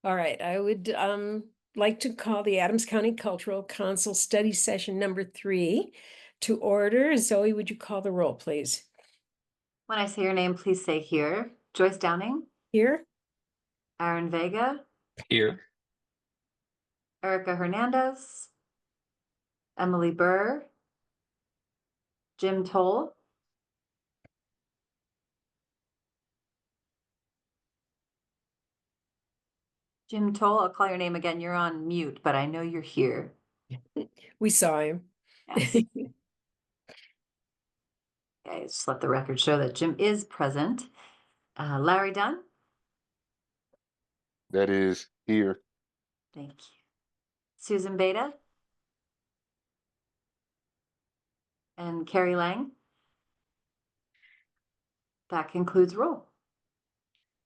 All right, I would like to call the Adams County Cultural Council Study Session number 3 to order. Zoe, would you call the roll, please? When I say your name, please say here. Joyce Downing, Here? Aaron Vega, Here. Erica Hernandez, Emily Burr, Jim Toll, I'll call your name again. You're on mute, but I know you're here. We saw him. Yes. Okay, just let the record show that Jim is present. Larry Dunn. That is here. Thank you. Susan Beta. And Carrie Lang. That concludes roll.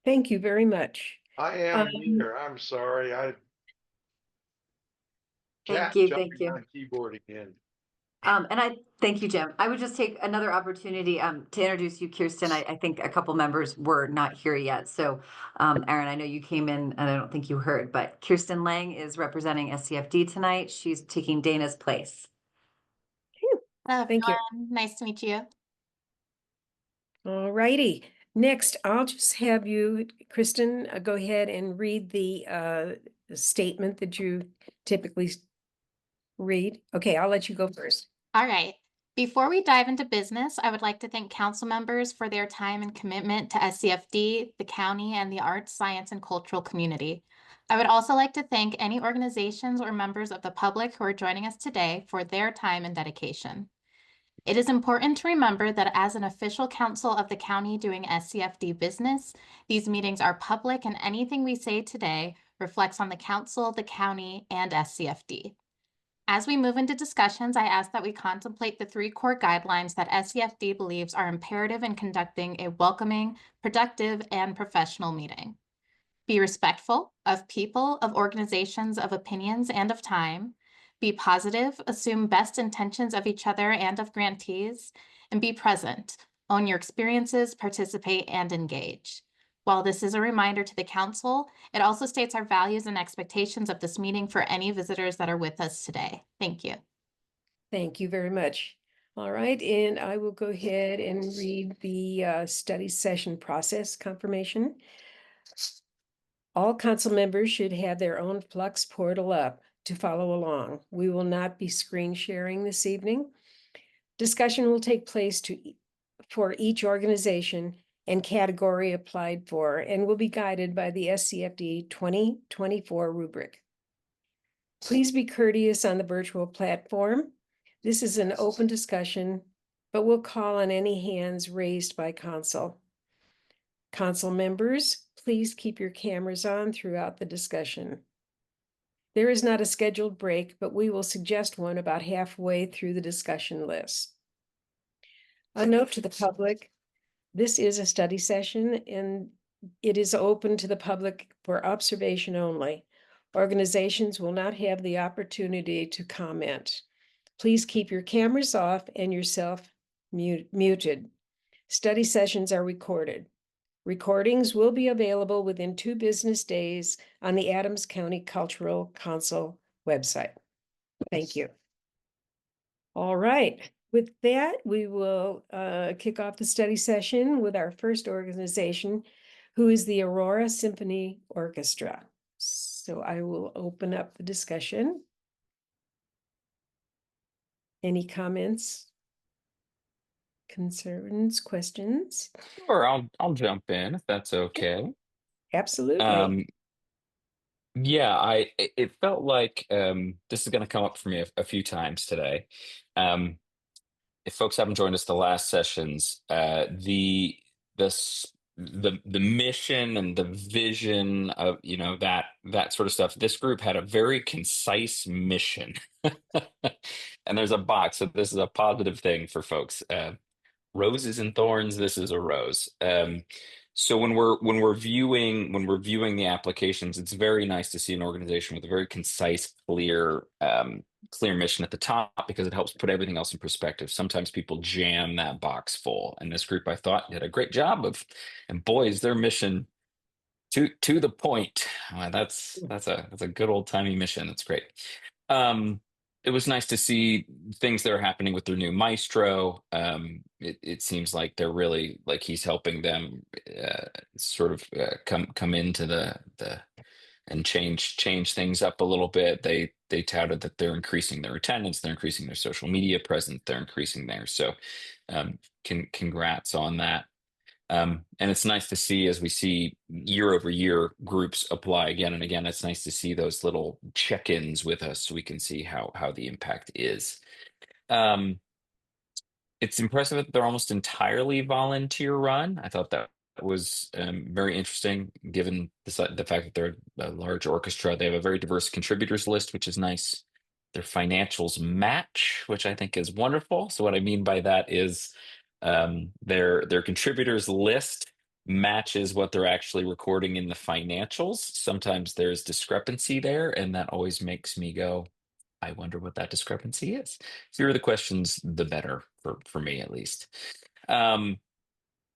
Thank you very much. I am here. I'm sorry. Thank you. On keyboard again. And I thank you, Jim. I would just take another opportunity to introduce you, Kirsten. I think a couple members were not here yet. So, Aaron, I know you came in and I don't think you heard, but Kirsten Lang is representing SCFD tonight. She's taking Dana's place. Thank you. Nice to meet you. All righty. Next, I'll just have you, Kristen, go ahead and read the statement that you typically read. Okay, I'll let you go first. All right. Before we dive into business, I would like to thank council members for their time and commitment to SCFD, the county, and the arts, science, and cultural community. I would also like to thank any organizations or members of the public who are joining us today for their time and dedication. It is important to remember that as an official council of the county doing SCFD business, these meetings are public and anything we say today reflects on the council, the county, and SCFD. As we move into discussions, I ask that we contemplate the 3 core guidelines that SCFD believes are imperative in conducting a welcoming, productive, and professional meeting. Be respectful of people, of organizations, of opinions, and of time. Be positive, assume best intentions of each other and of grantees, and be present. Own your experiences, participate, and engage. While this is a reminder to the council, it also states our values and expectations of this meeting for any visitors that are with us today. Thank you. Thank you very much. All right, and I will go ahead and read the study session process confirmation. All council members should have their own Flux portal up to follow along. We will not be screen sharing this evening. Discussion will take place for each organization and category applied for and will be guided by the SCFD 2024 rubric. Please be courteous on the virtual platform. This is an open discussion, but we'll call on any hands raised by council. Council members, please keep your cameras on throughout the discussion. There is not a scheduled break, but we will suggest one about halfway through the discussion list. A note to the public, this is a study session and it is open to the public for observation only. Organizations will not have the opportunity to comment. Please keep your cameras off and yourself muted. Study sessions are recorded. Recordings will be available within 2 business days on the Adams County Cultural Council website. Thank you. All right. With that, we will kick off the study session with our first organization, who is the Aurora Symphony Orchestra. So I will open up the discussion. Any comments, concerns, questions? Sure, I'll jump in if that's okay. Absolutely. Yeah, it felt like this is going to come up for me a few times today. If folks haven't joined us the last sessions, the mission and the vision of that sort of stuff. This group had a very concise mission, and there's a box. So this is a positive thing for folks. Roses and thorns. This is a rose. So when we're viewing the applications, it's very nice to see an organization with a very concise, clear mission at the top, because it helps put everything else in perspective. Sometimes people jam that box full, and this group, I thought, did a great job of. And boy, is their mission To the point. That's a good old timey mission. That's great. Um, it was nice to see things that are happening with their new maestro. It seems like they're really like he's helping them sort of come into the and change things up a little bit. They touted that they're increasing their attendance, they're increasing their social media presence, they're increasing theirs. So, congrats on that. And it's nice to see as we see year over year groups apply again and again. It's nice to see those little check-ins with us so we can see how the impact is. Um, it's impressive that they're almost entirely volunteer run. I thought that was very interesting, given the fact that they're a large orchestra. They have a very diverse contributors list, which is nice. Their financials match, which I think is wonderful. So what I mean by that is their contributors list matches what they're actually recording in the financials. Sometimes there's discrepancy there, and that always makes me go, I wonder what that discrepancy is. Fewer the questions, the better for me at least. Um,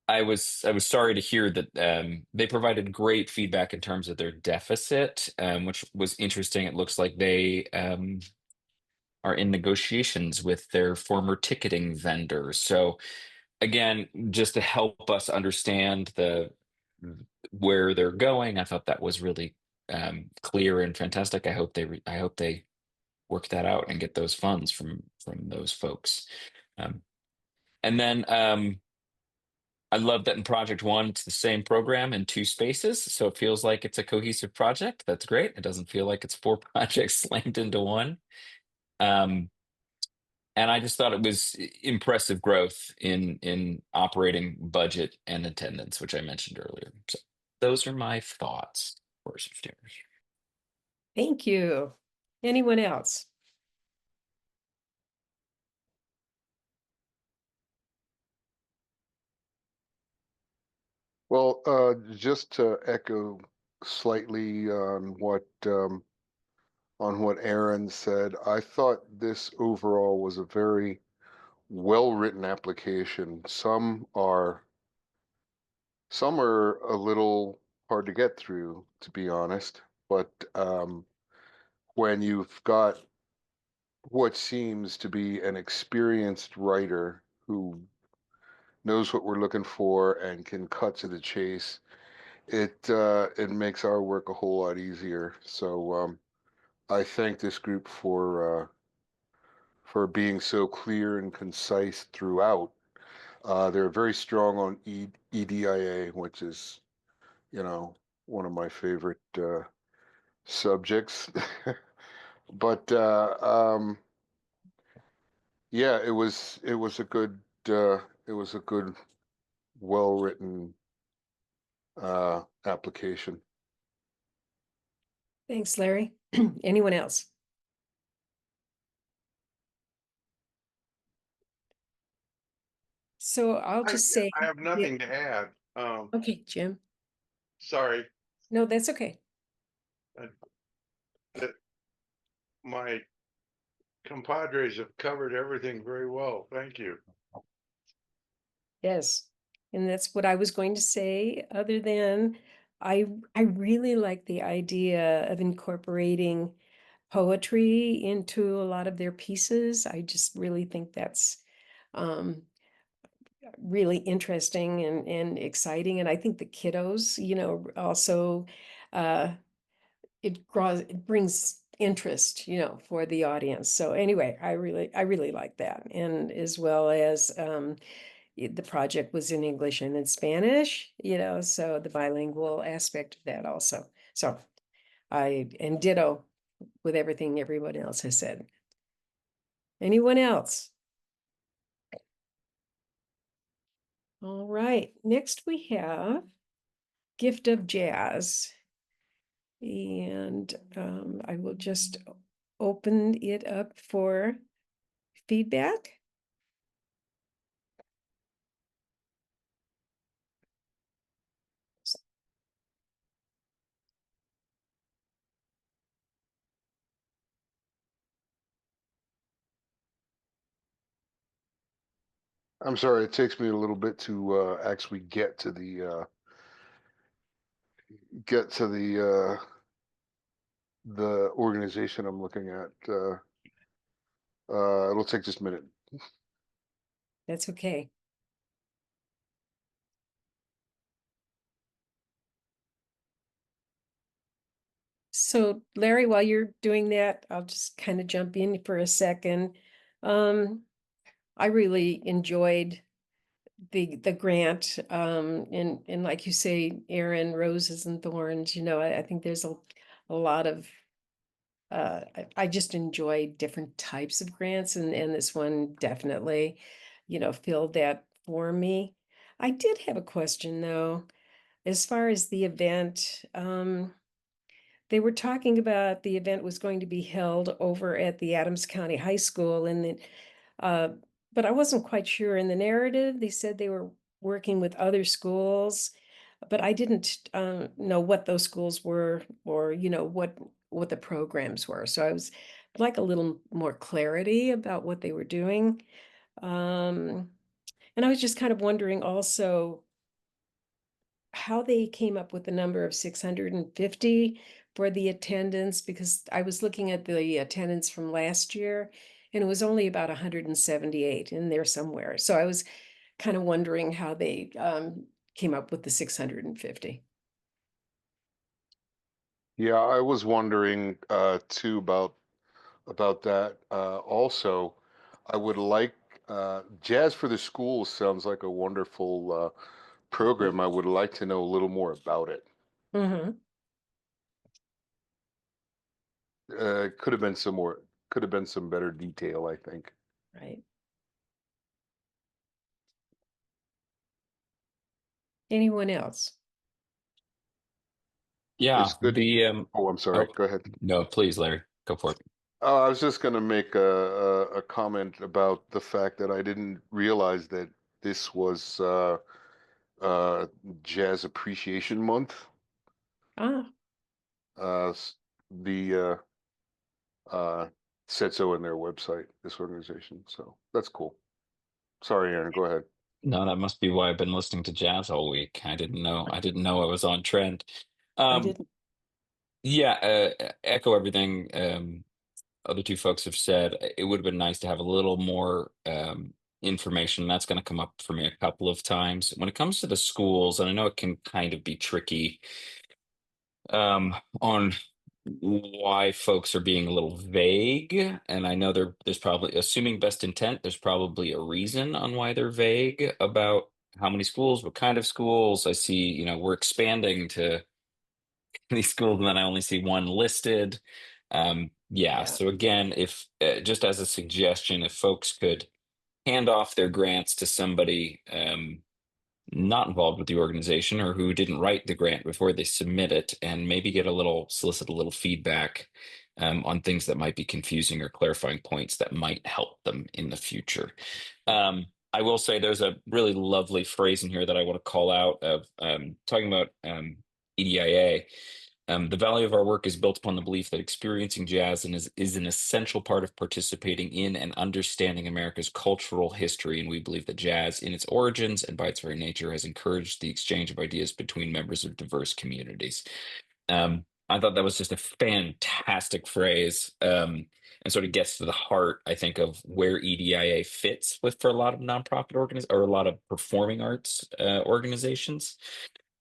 I was sorry to hear that they provided great feedback in terms of their deficit, which was interesting. It looks like they are in negotiations with their former ticketing vendor. So again, just to help us understand where they're going, I thought that was really clear and fantastic. I hope they work that out and get those funds from those folks. Um, and then I love that in Project One, it's the same program in two spaces, so it feels like it's a cohesive project. That's great. It doesn't feel like it's four projects slammed into one. Um, and I just thought it was impressive growth in operating budget and attendance, which I mentioned earlier. So those are my thoughts. Thank you. Anyone else? Well, just to echo slightly on what Aaron said, I thought this overall was a very well-written application. Some are a little hard to get through, to be honest, but when you've got what seems to be an experienced writer who knows what we're looking for and can cut to the chase, it makes our work a whole lot easier. So I thank this group for being so clear and concise throughout. They're very strong on EDIA, which is, you know, one of my favorite subjects. But yeah, it was a good, well-written application. Thanks, Larry. Anyone else? So I'll just say, I have yeah, nothing to add. okay, Jim. Sorry No, that's okay. that my compadres have covered everything very well. Thank you. Yes. And that's what I was going to say, other than I really like the idea of incorporating poetry into a lot of their pieces. I just really think that's um really interesting and exciting. And I think the kiddos, also it brings interest, for the audience. So anyway, I really like that. And as well as the project was in English and in Spanish, so the bilingual aspect of that also. So and ditto with everything everyone else has said. Anyone else? All right, next we have Gift of Jazz. And I will just open it up for feedback. I'm sorry, it takes me a little bit to actually get to get to the organization I'm looking at. It'll take just a minute. That's okay. So Larry, while you're doing that, I'll just kind of jump in for a second. I really enjoyed the grant, and like you say, Aaron, roses and thorns, I think there's a lot of I just enjoy different types of grants, and this one definitely, filled that for me. I did have a question though, as far as the event. They were talking about the event was going to be held over at the Adams County High School, uh, but I wasn't quite sure. In the narrative, they said they were working with other schools, but I didn't know what those schools were, or what the programs were. So I was like a little more clarity about what they were doing. And I was just kind of wondering also how they came up with the number of 650 for the attendance, because I was looking at the attendance from last year and it was only about 178 in there somewhere. So I was kind of wondering how they came up with the 650. Yeah, I was wondering too about that. Also, I would like Jazz for the Schools sounds like a wonderful program. I would like to know a little more about it. Mm-hmm. Could have been some more, could have been some better detail, I think. Right. Anyone else? Yeah, It's good. the Oh, I'm sorry. oh Go ahead. no, please, Larry, go for it. I was just going to make a comment about the fact that I didn't realize that this was uh, Jazz Appreciation Month. Ah, Uh, s- the said so in their website, this organization. So that's cool. Sorry, Aaron, go ahead. No, that must be why I've been listening to jazz all week. I didn't know it was on trend. I Um, didn't. yeah, echo everything other two folks have said. It would have been nice to have a little more information. That's going to come up for me a couple of times. When it comes to the schools, and I know it can kind of be tricky on why folks are being a little vague. And I know there's probably, assuming best intent, there's probably a reason on why they're vague about how many schools, what kind of schools. I see, we're expanding to these schools and then I only see one listed. Yeah, Yeah. so again, if just as a suggestion, if folks could hand off their grants to somebody not involved with the organization or who didn't write the grant before they submit it, and maybe solicit a little feedback on things that might be confusing or clarifying points that might help them in the future. I will say there's a really lovely phrase in here that I want to call out of talking about EDIA. The value of our work is built upon the belief that experiencing jazz is an essential part of participating in and understanding America's cultural history. And we believe that jazz, in its origins and by its very nature, has encouraged the exchange of ideas between members of diverse communities. I thought that was just a fantastic phrase, and sort of gets to the heart, I think, of where EDIA fits with for a lot of nonprofit or a lot of performing arts organizations.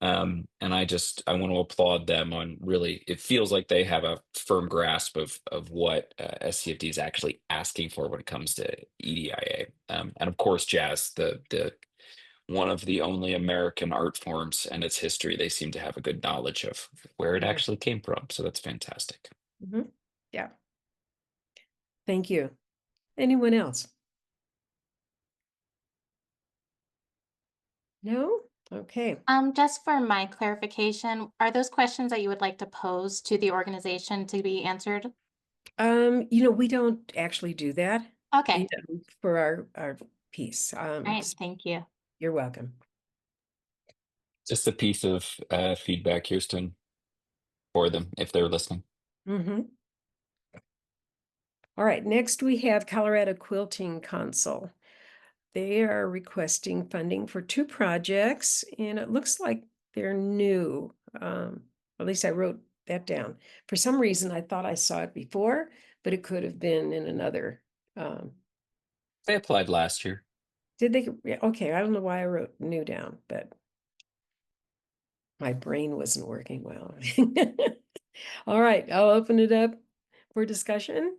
And I want to applaud them on really, it feels like they have a firm grasp of what SCFD is actually asking for when it comes to EDIA. And of course, jazz, the one of the only American art forms and its history, they seem to have a good knowledge of where it Yeah. actually came from. So that's fantastic. Mhm. Yeah. Thank you. Anyone else? No? Okay. Just for my clarification, are those questions that you would like to pose to the organization to be answered? We don't actually do that, Okay, for our piece. all right, thank you. You're welcome. Just a piece of feedback, Kirsten, for them if they're listening. Mm-hmm. All right, next we have Colorado Quilting Council. They are requesting funding for 2 projects, and it looks like they're new. At least I wrote that down. For some reason, I thought I saw it before, but it could have been in another. They applied last year. Did they? Yeah, okay, I don't know why I wrote new down, but my brain wasn't working well. All right, I'll open it up for discussion.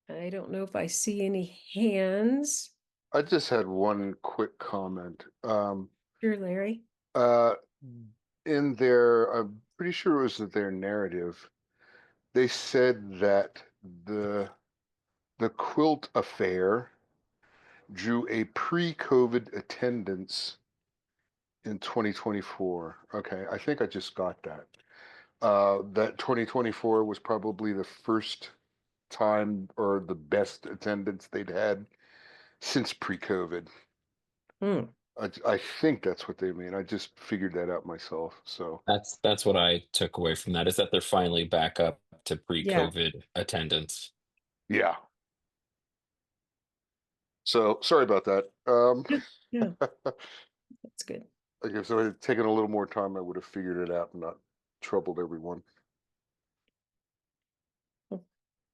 I don't know if I see any hands. I just had one quick comment. Sure, Larry. Uh, in their, I'm pretty sure it was their narrative, they said that the quilt affair drew a pre-COVID attendance in 2024. Okay, I think I just got that. That 2024 was probably the first time or the best attendance they'd had since pre-COVID. Hmm. I think that's what they mean. I just figured that out myself. So That's what I took away from that, is that they're finally back up to Yeah. pre-COVID attendance. yeah. So sorry about that. Yeah, that's good. I guess if I had taken a little more time, I would have figured it out and not troubled everyone.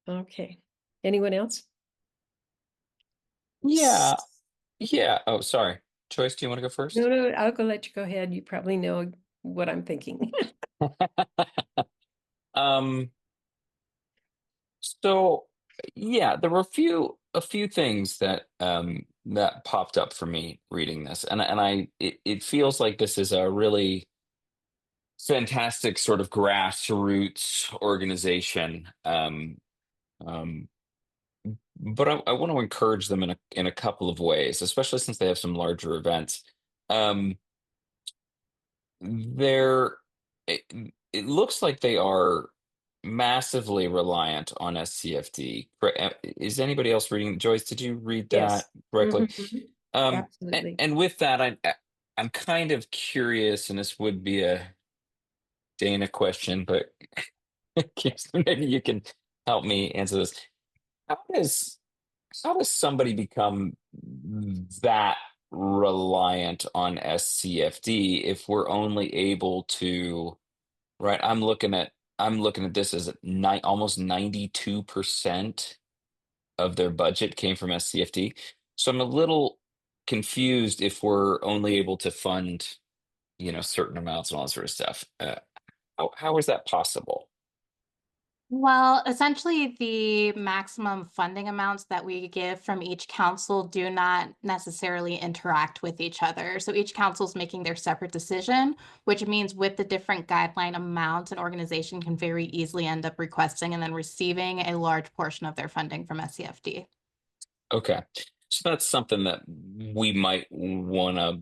Okay. Anyone else? Yeah. Yeah. Oh, sorry. Joyce, do you want to go first? No, no, I'll go let you go ahead. You probably know what I'm thinking. Um, so yeah, there were a few things that that popped up for me reading this. It feels like this is a really fantastic sort of grassroots organization. Um, but I want to encourage them in a couple of ways, especially since they have some larger events. Um, they're it, it looks like they are massively reliant on SCFD. Is anybody else reading? Joyce, did you read Yes. that correctly? Mhm. And, Absolutely. and with that, I'm kind of curious, and this would be a Dana question, but Kirsten, maybe you can help me answer this. How does how does somebody become that reliant on SCFD if we're only able to, right? I'm looking at this as almost 92% of their budget came from SCFD. So I'm a little confused if we're only able to fund, certain amounts and all that sort of stuff. How is that possible? Well, essentially, the maximum funding amounts that we give from each council do not necessarily interact with each other. So each council is making their separate decision, which means with the different guideline amounts, an organization can very easily end up requesting and then receiving a large portion of their funding from SCFD. Okay. So that's something that we might want to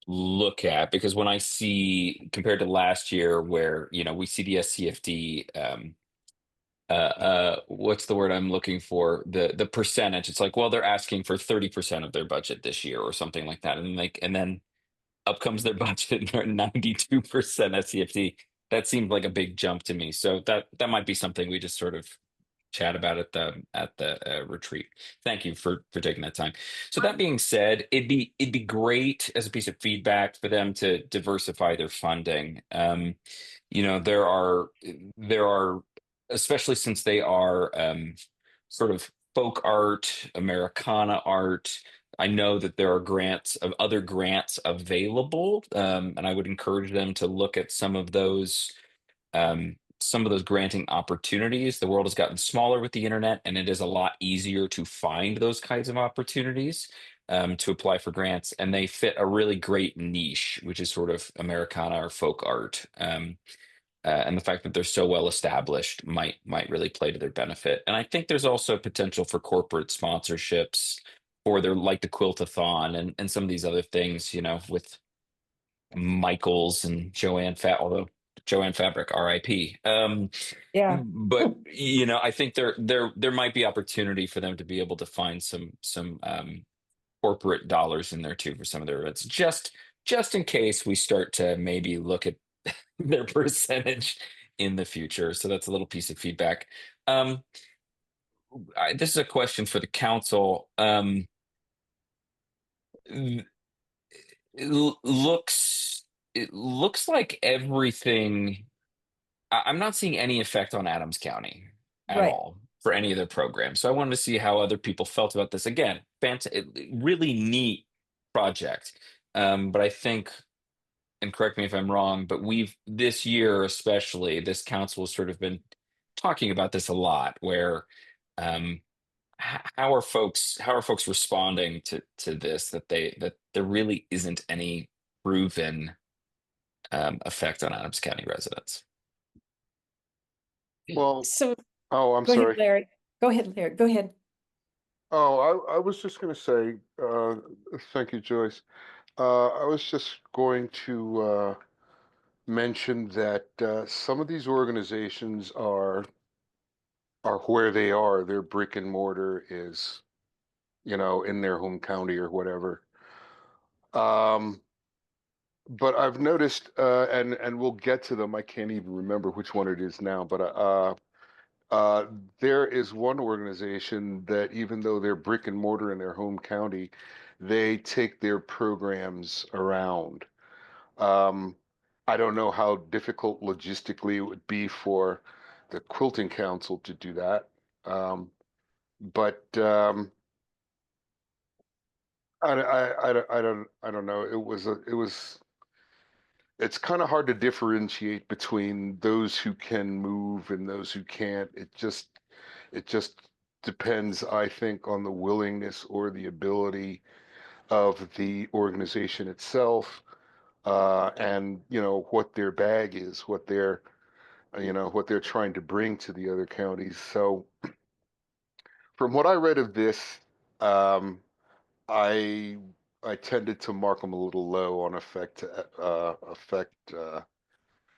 look at, because when I see, compared to last year where, we see the SCFD, what's the word I'm looking for? The percentage. It's like, well, they're asking for 30% of their budget this year or something like that. And then up comes their budget and they're 92% SCFD. That seemed like a big jump to me. So that might be something we just sort of chat about at the retreat. Thank you for taking that time. So that being said, it'd be great as a piece of feedback for them to diversify their funding. There are, especially since they are sort of folk art, Americana art. I know that there are other grants available, and I would encourage them to look at some of those granting opportunities. The world has gotten smaller with the internet, and it is a lot easier to find those kinds of opportunities to apply for grants. And they fit a really great niche, which is sort of Americana or folk art. And the fact that they're so well established might really play to their benefit. And I think there's also potential for corporate sponsorships for their, like the Quiltathon and some of these other things, with Michaels and although Joanne Fabric, RIP. Yeah. But I think there might be opportunity for them to be able to find some corporate dollars in there too for some of their events, just in case we start to maybe look at their percentage in the future. So that's a little piece of feedback. This is a question for the council. It looks like everything. I'm not seeing any effect on Adams County at Right. all for any of their programs. So I wanted to see how other people felt about this. Again, really neat project. But I think, and correct me if I'm wrong, but we've this year especially, this council has sort of been talking about this a lot, where um, how are folks responding to this, that there really isn't any proven effect on Adams County residents. Well, So oh, I'm go ahead, sorry. Larry. Go ahead, Larry. Go ahead. Oh, I was just going to say, thank you, Joyce. I was just going to mention that some of these organizations are where they are. Their brick and mortar is, in their home county or whatever. But I've noticed, and we'll get to them. I can't even remember which one it is now, but uh, there is one organization that, even though they're brick and mortar in their home county, they take their programs around. Um, I don't know how difficult logistically it would be for the Quilting Council to do that. But I don't know. It's kind of hard to differentiate between those who can move and those who can't. It just depends, I think, on the willingness or the ability of the organization itself, and what their bag is, what they're trying to bring to the other counties. So, from what I read of this, um, I I tended to mark them a little low on effect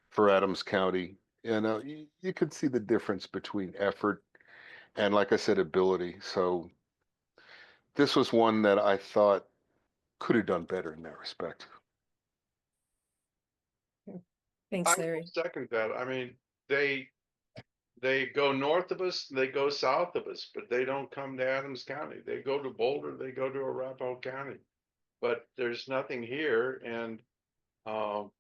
for Adams County. You could see the difference between effort and, like I said, ability. So this was one that I thought could have done better in that respect. Thanks, I Larry. will second that. I mean, they go north of us, they go south of us, but they don't come to Adams County. They go to Boulder, they go to Arapahoe County. But there's nothing here, and um,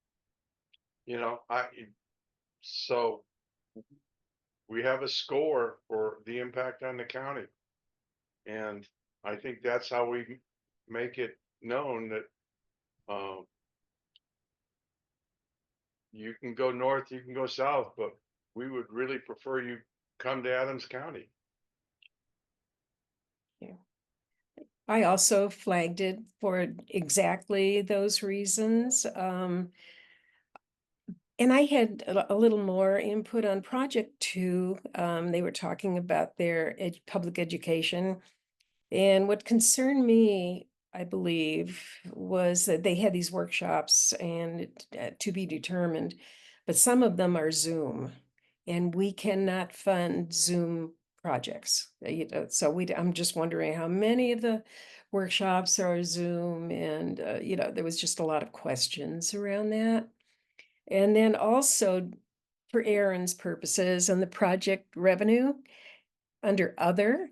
so we have a score for the impact on the county. And I think that's how we make it known that you can go north, you can go south, but we would really prefer you come to Adams County. I also flagged it for exactly those reasons. And I had a little more input on Project Two. They were talking about their public education. And what concerned me, I believe, was that they had these workshops and to be determined, but some of them are Zoom, and we cannot fund Zoom projects. So I'm just wondering how many of the workshops are Zoom, and there was just a lot of questions around that. And then also for Aaron's purposes and the project revenue under other,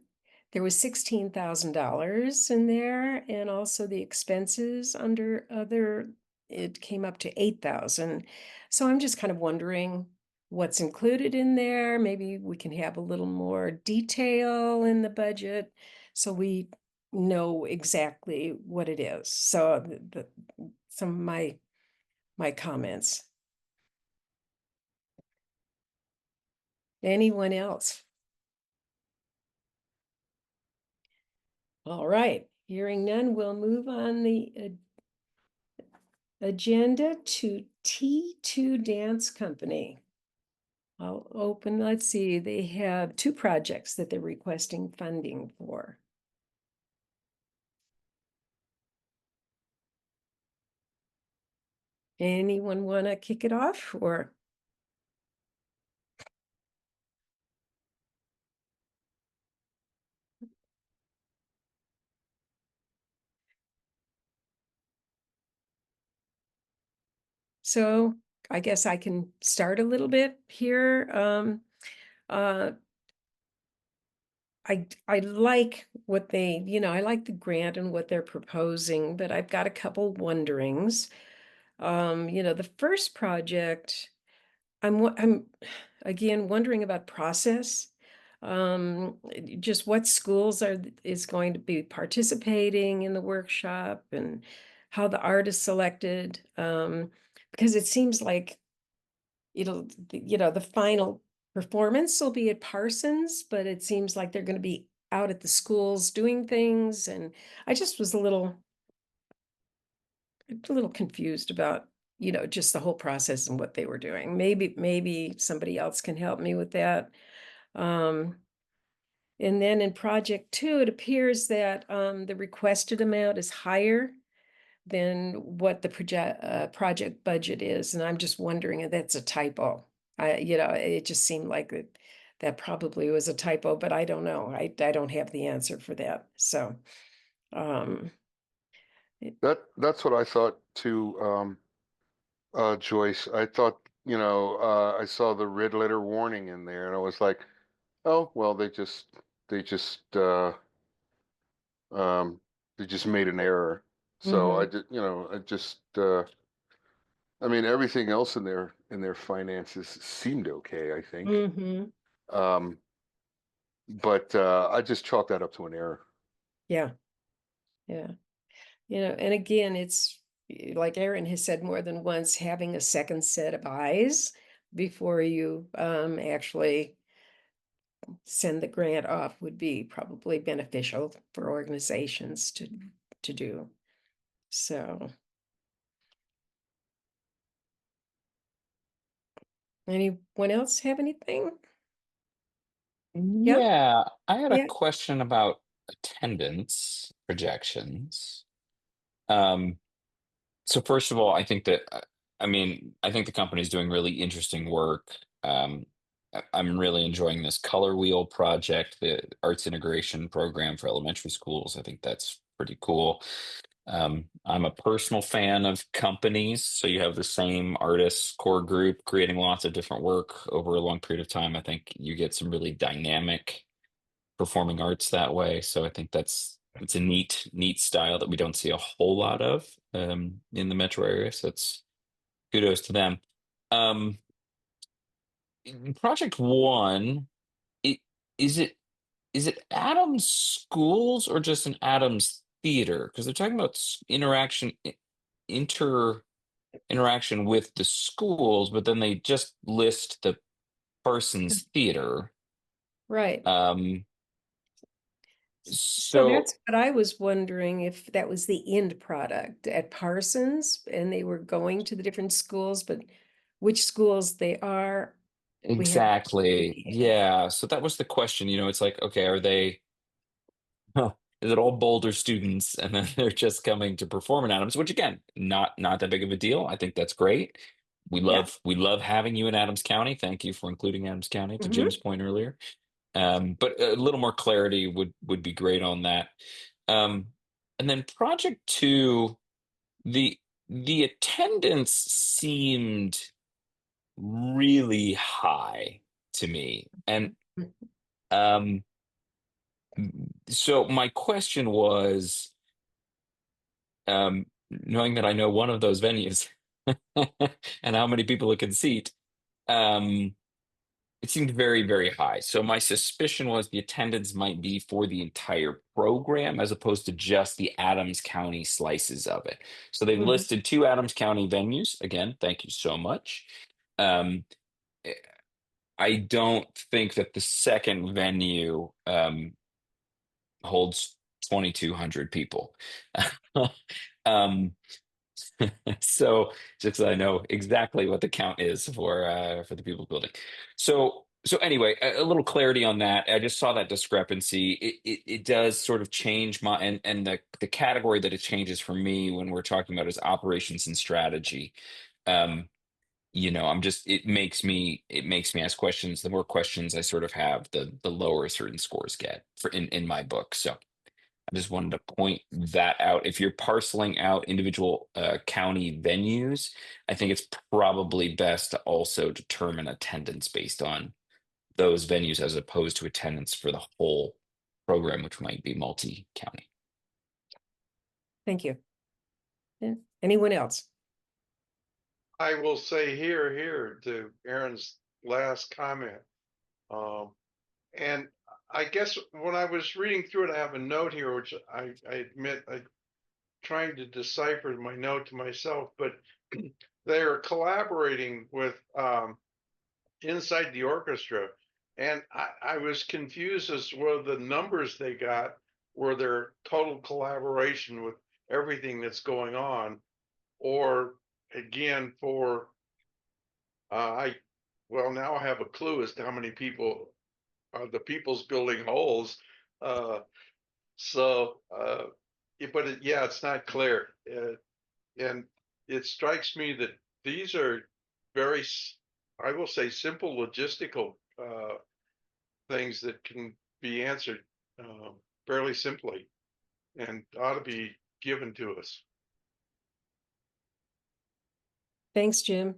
there was $16,000 in there, and also the expenses under other, it came up to 8,000. So I'm just kind of wondering what's included in there. Maybe we can have a little more detail in the budget so we know exactly what it is. So some of my comments. Anyone else? All right, hearing none, we'll move on the agenda to T2 Dance Company. I'll open, let's see, they have 2 projects that they're requesting funding for. Anyone want to kick it off, or? So I guess I can start a little bit here. I like what they, I like the grant and what they're proposing, but I've got a couple wonderings. The first project, I'm again wondering about process. Just what schools is going to be participating in the workshop and how the art is selected. Because it seems like the final performance will be at Parsons, but it seems like they're going to be out at the schools doing things. And I just was a little confused about, just the whole process and what they were doing. Maybe somebody else can help me with that. And then in project 2, it appears that the requested amount is higher than what the project budget is. And I'm just wondering if that's a typo. It just seemed like that probably was a typo, but I don't know. I don't have the answer for that. So, um, That's what I thought too, Joyce. I thought, I saw the red letter warning in there and I was like, oh, well, um, they just made an error. So I mhm, did, I mean, everything else in their finances seemed okay, I think. mhm, Um, but I just chalked that up to an error. yeah, yeah. And again, it's like Aaron has said more than once, having a second set of eyes before you actually send the grant off would be probably beneficial for organizations to do. So, anyone else have anything? Yeah, Yeah, I had a yeah. question about attendance projections. Um, so first of all, I think that I mean, I think the company's doing really interesting work. I'm really enjoying this color wheel project, the arts integration program for elementary schools. I think that's pretty cool. I'm a personal fan of companies, so you have the same artists core group creating lots of different work over a long period of time. I think you get some really dynamic performing arts that way. So I think it's a neat style that we don't see a whole lot of in the metro area. So it's kudos to them. Um, Project One, it, is it is it Adams Schools or just an Adams Theater? Because they're talking about inter interaction with the schools, but then they just list the Parsons Theater. Right. Um, So so that's what I was wondering, if that was the end product at Parsons and they were going to the different schools, but which schools they are, we have no exactly, idea. yeah. So that was the question. It's like, okay, are they? Is it all Boulder students, and then they're just coming to perform in Adams? Which again, not that big of a deal. I think that's great. We Yeah. love having you in Adams County. Thank you for including Adams County. To Mhm. Jim's point earlier. But a little more clarity would be great on that. Um, and then Project Two, the the attendance seemed really high to me, and um, so my question was, knowing that I know one of those venues and how many people it can seat, um, it seemed very, very high. So my suspicion was the attendance might be for the entire program as opposed to just the Adams County slices of it. So they've Mhm. listed 2 Adams County venues. Again, thank you so much. Um, eh, I don't think that the second venue holds 2,200 people. um, so just so I know exactly what the count is for the people building. So anyway, a little clarity on that. I just saw that discrepancy. It does sort of change my and the category that it changes for me when we're talking about is operations and strategy. Um, it makes me ask questions. The more questions I sort of have, the lower certain scores get for in my book. So I just wanted to point that out. If you're parceling out individual county venues, I think it's probably best to also determine attendance based on those venues as opposed to attendance for the whole program, which might be multi-county. Thank you. Anyone else? I will say here to Aaron's last comment. And I guess when I was reading through it, I have a note here, which I admit I trying to decipher my note to myself, but they are collaborating with inside the orchestra. And I was confused as to whether the numbers they got were their total collaboration with everything that's going on, or again for now I have a clue as to how many people are the People's Building Holes. Yeah, it's not clear. And it strikes me that these are very, I will say, simple logistical things that can be answered fairly simply and ought to be given to us. Thanks, Jim.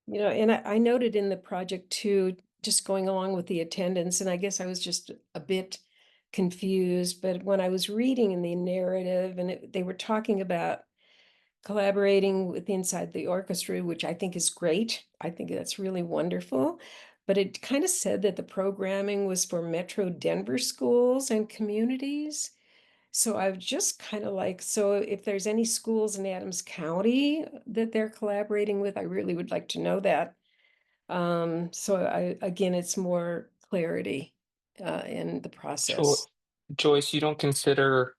You know, and I noted in the project too, just going along with the attendance, and I guess I was just a bit confused, but when I was reading in the narrative and they were talking about collaborating with inside the orchestra, which I think is great. I think that's really wonderful. But it kind of said that the programming was for Metro Denver schools and communities. So I was just kind of like, so if there's any schools in Adams County that they're collaborating with, I really would like to know that. So again, it's more clarity in the process. Joyce, you don't consider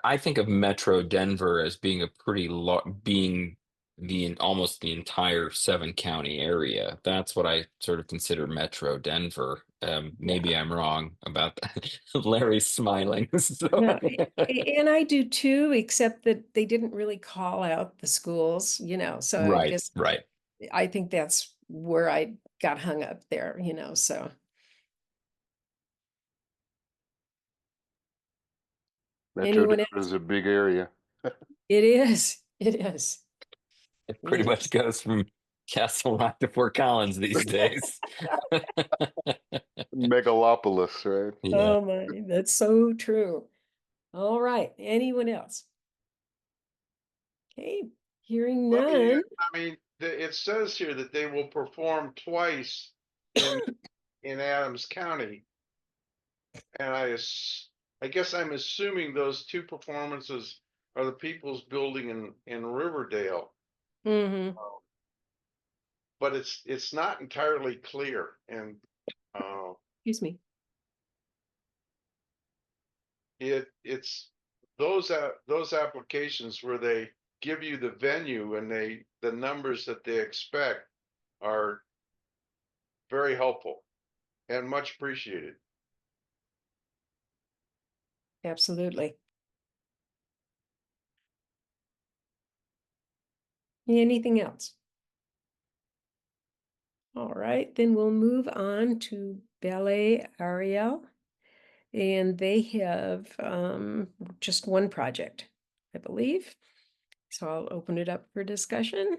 I think of Metro Denver as being a pretty being almost the entire 7-county area. That's what I sort of consider Metro Denver. Maybe I'm wrong about that. Larry's smiling. So. No, and I do too, except that they didn't really call out the schools, you know, so I Right, guess right. I think that's where I got hung up there, you know, so. Metro Anyone Denver else? is a big area. It is, it is. It pretty It much is. goes from Castle Rock to Fort Collins these days. Megalopolis, right? Yeah. Oh my, that's so true. All right, anyone else? Okay, hearing Well, yeah, none. I mean, it says here that they will perform twice in Adams County, and I guess I'm assuming those two performances are the People's Building in Riverdale, Mm-hmm. but it's not entirely clear, and Excuse me. it's those applications where they give you the venue and the numbers that they expect are very helpful and much appreciated. Absolutely. Anything else? All right, then we'll move on to Ballet Ariel. And they have just one project, I believe. So I'll open it up for discussion.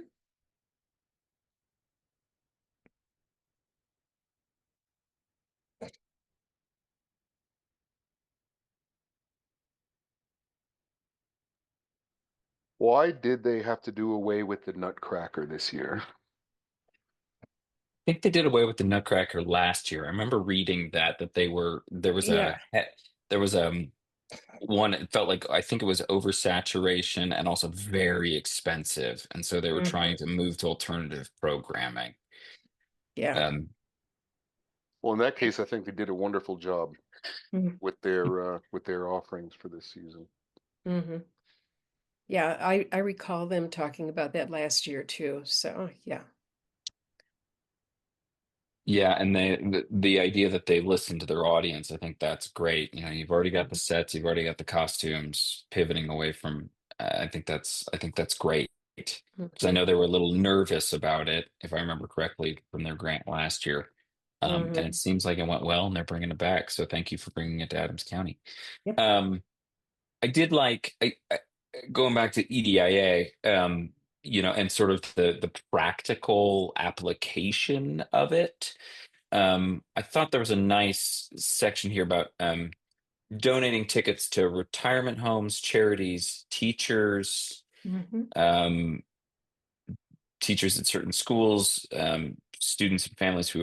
Why did they have to do away with the Nutcracker this year? I think they did away with the Nutcracker last year. I remember reading that there was Yeah. one, it felt like, I think it was oversaturation and also very expensive, and so they were trying to move to alternative programming. Yeah. Well, in that case, I think they did a wonderful job Mhm. with their offerings for this season. Mm-hmm. Yeah, I recall them talking about that last year too. So yeah. Yeah, and the idea that they listen to their audience, I think that's great. You know, you've already got the sets, you've already got the costumes, pivoting away from. I think that's great, because I know they were a little nervous about it, if I remember correctly, from their grant last year. And it seems like it went well, and they're bringing it back. So thank you for bringing it to Adams County. Yep. I did like going back to EDIA. You know, and sort of the practical application of it. I thought there was a nice section here about donating tickets to retirement homes, charities, teachers, Mhm. teachers at certain schools, students and families who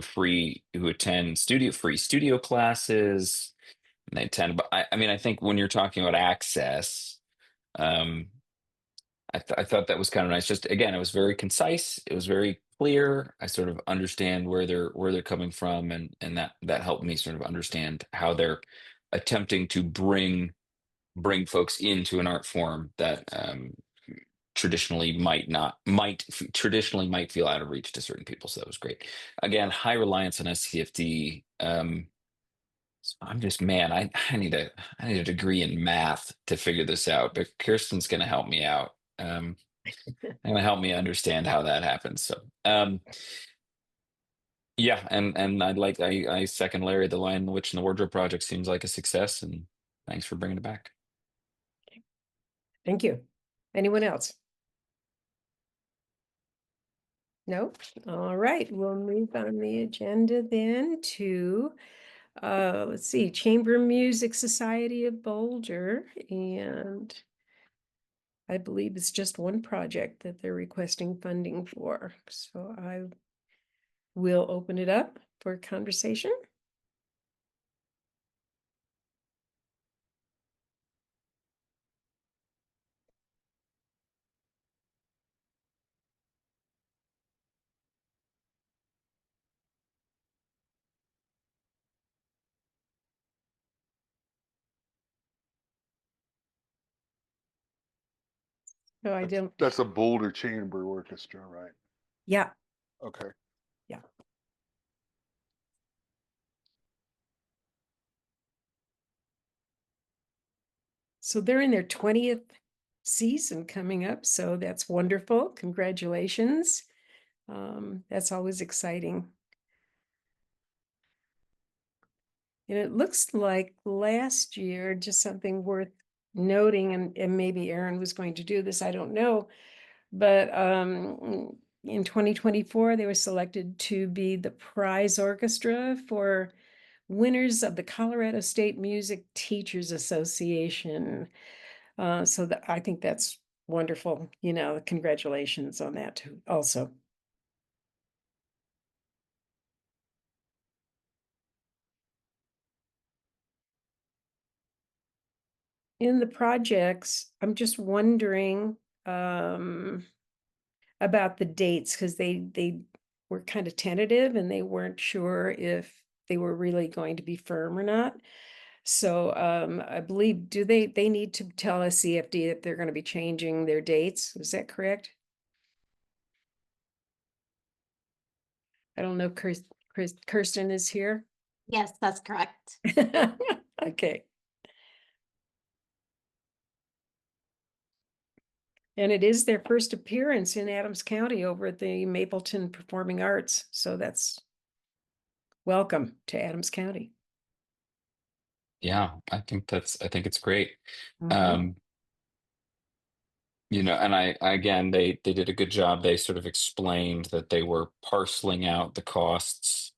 attend free studio classes. And they attend, but I mean, I think when you're talking about access, um, I thought that was kind of nice. Just again, it was very concise. It was very clear. I sort of understand where they're coming from, and that helped me sort of understand how they're attempting to bring folks into an art form that traditionally might feel out of reach to certain people. So that was great. Again, high reliance on SCFD. I'm just man, I need a degree in math to figure this out, but Kirsten's going to help me out. And help me understand how that happens. So, yeah, and I second Larry. The Lion, the Witch, and the Wardrobe project seems like a success, and thanks for bringing it back. Thank you. Anyone else? No? All right, we'll move on the agenda then to, let's see, Chamber Music Society of Boulder, and I believe it's just one project that they're requesting funding for. So I will open it up for conversation. No, I don't. That's a Boulder Chamber Orchestra, right? Yeah, Okay. yeah. So they're in their 20th season coming up, so that's wonderful. Congratulations. That's always exciting. And it looks like last year, just something worth noting, and maybe Aaron was going to do this, I don't know. But in 2024, they were selected to be the prize orchestra for winners of the Colorado State Music Teachers Association. So I think that's wonderful. You know, congratulations on that too, also. In the projects, I'm just wondering about the dates, because they were kind of tentative and they weren't sure if they were really going to be firm or not. So I believe, do they need to tell us CFD that they're going to be changing their dates? Is that correct? I don't know, Kirsten is here. Yes, that's correct. Okay. And it is their first appearance in Adams County over at the Mapleton Performing Arts. So that's welcome to Adams County. Yeah, I think it's great. Mhm. And I again, they did a good job. They sort of explained that they were parceling out the costs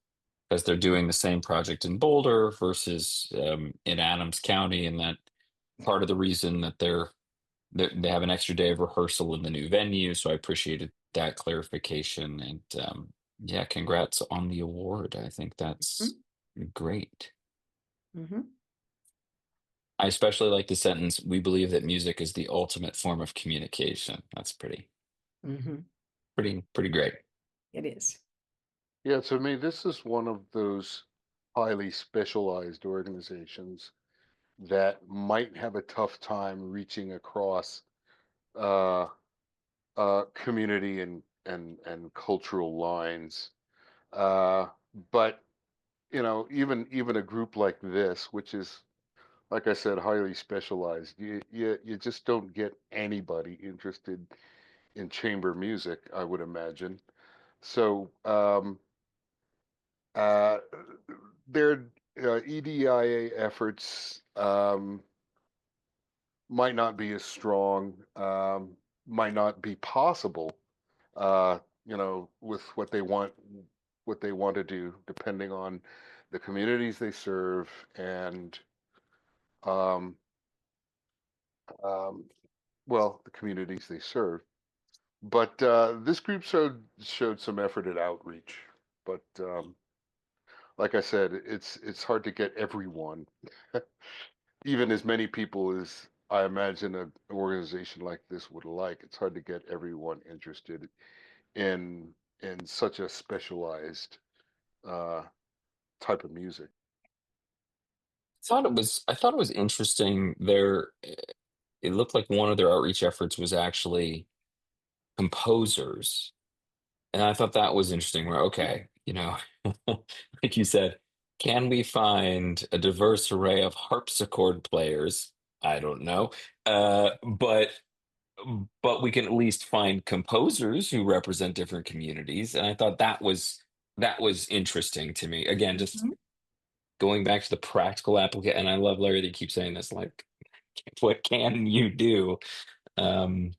because they're doing the same project in Boulder versus in Adams County, and that part of the reason that they have an extra day of rehearsal in the new venue. So I appreciated that clarification, and yeah, congrats on the award. I think that's great. Mhm. I especially like the sentence, "We believe that music is the ultimate form of communication." That's Mhm. pretty great. It is. Yeah, to me, this is one of those highly specialized organizations that might have a tough time reaching across uh, community and cultural lines. Uh, but even a group like this, which is, like I said, highly specialized, you just don't get anybody interested in chamber music, I would imagine. So uh, their EDIA efforts might not be as strong, might not be possible, with what they want what they want to do, depending on the communities they serve and um, um, well, the communities they serve. But this group showed some effort at outreach. But like I said, it's hard to get everyone, even as many people as I imagine an organization like this would like. It's hard to get everyone interested in such a specialized uh, type of music. I thought it was interesting there. It looked like one of their outreach efforts was actually composers. And I thought that was interesting. Where, okay, like you said, can we find a diverse array of harpsichord players? I don't know. But we can at least find composers who represent different communities. And I thought that was interesting to me. Again, just Mhm. going back to the practical application, and I love Larry that keeps saying this, like, what can you do? Um,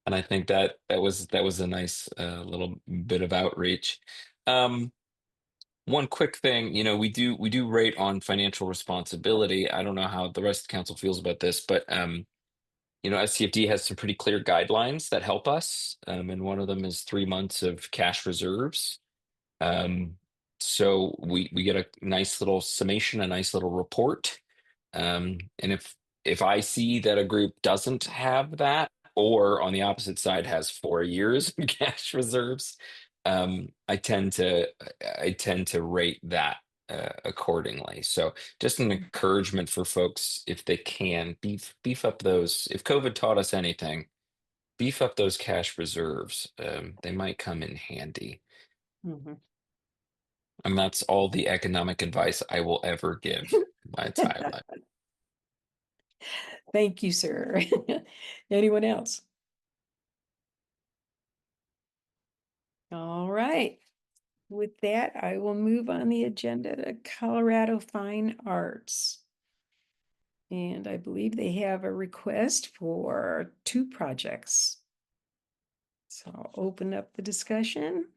and I think that was a nice little bit of outreach. Um, One quick thing, we do rate on financial responsibility. I don't know how the rest of the council feels about this, but SCFD has some pretty clear guidelines that help us, and one of them is 3 months of cash reserves. Um, so we get a nice little summation, a nice little report. And if I see that a group doesn't have that, or on the opposite side has 4 years of cash reserves, I tend to rate that accordingly. So just an encouragement for folks, if they can beef up those. If COVID taught us anything, beef up those cash reserves. They might come in handy. Mhm. And that's all the economic advice I will ever give in my entire life. Thank you, sir. Anyone else? All right. With that, I will move on the agenda to Colorado Fine Arts. And I believe they have a request for 2 projects. So I'll open up the discussion.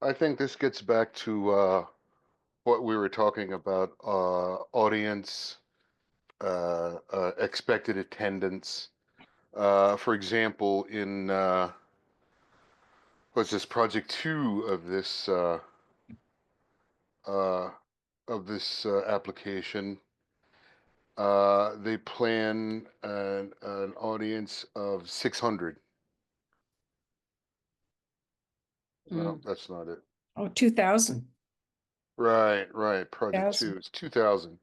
I think this gets back to what we were talking about, audience, expected attendance. For example, in what's this, project 2 uh, of this application, they plan an audience of 600. No, that's not it. Oh, 2,000. Right. Project 2, 1,000. it's 2000.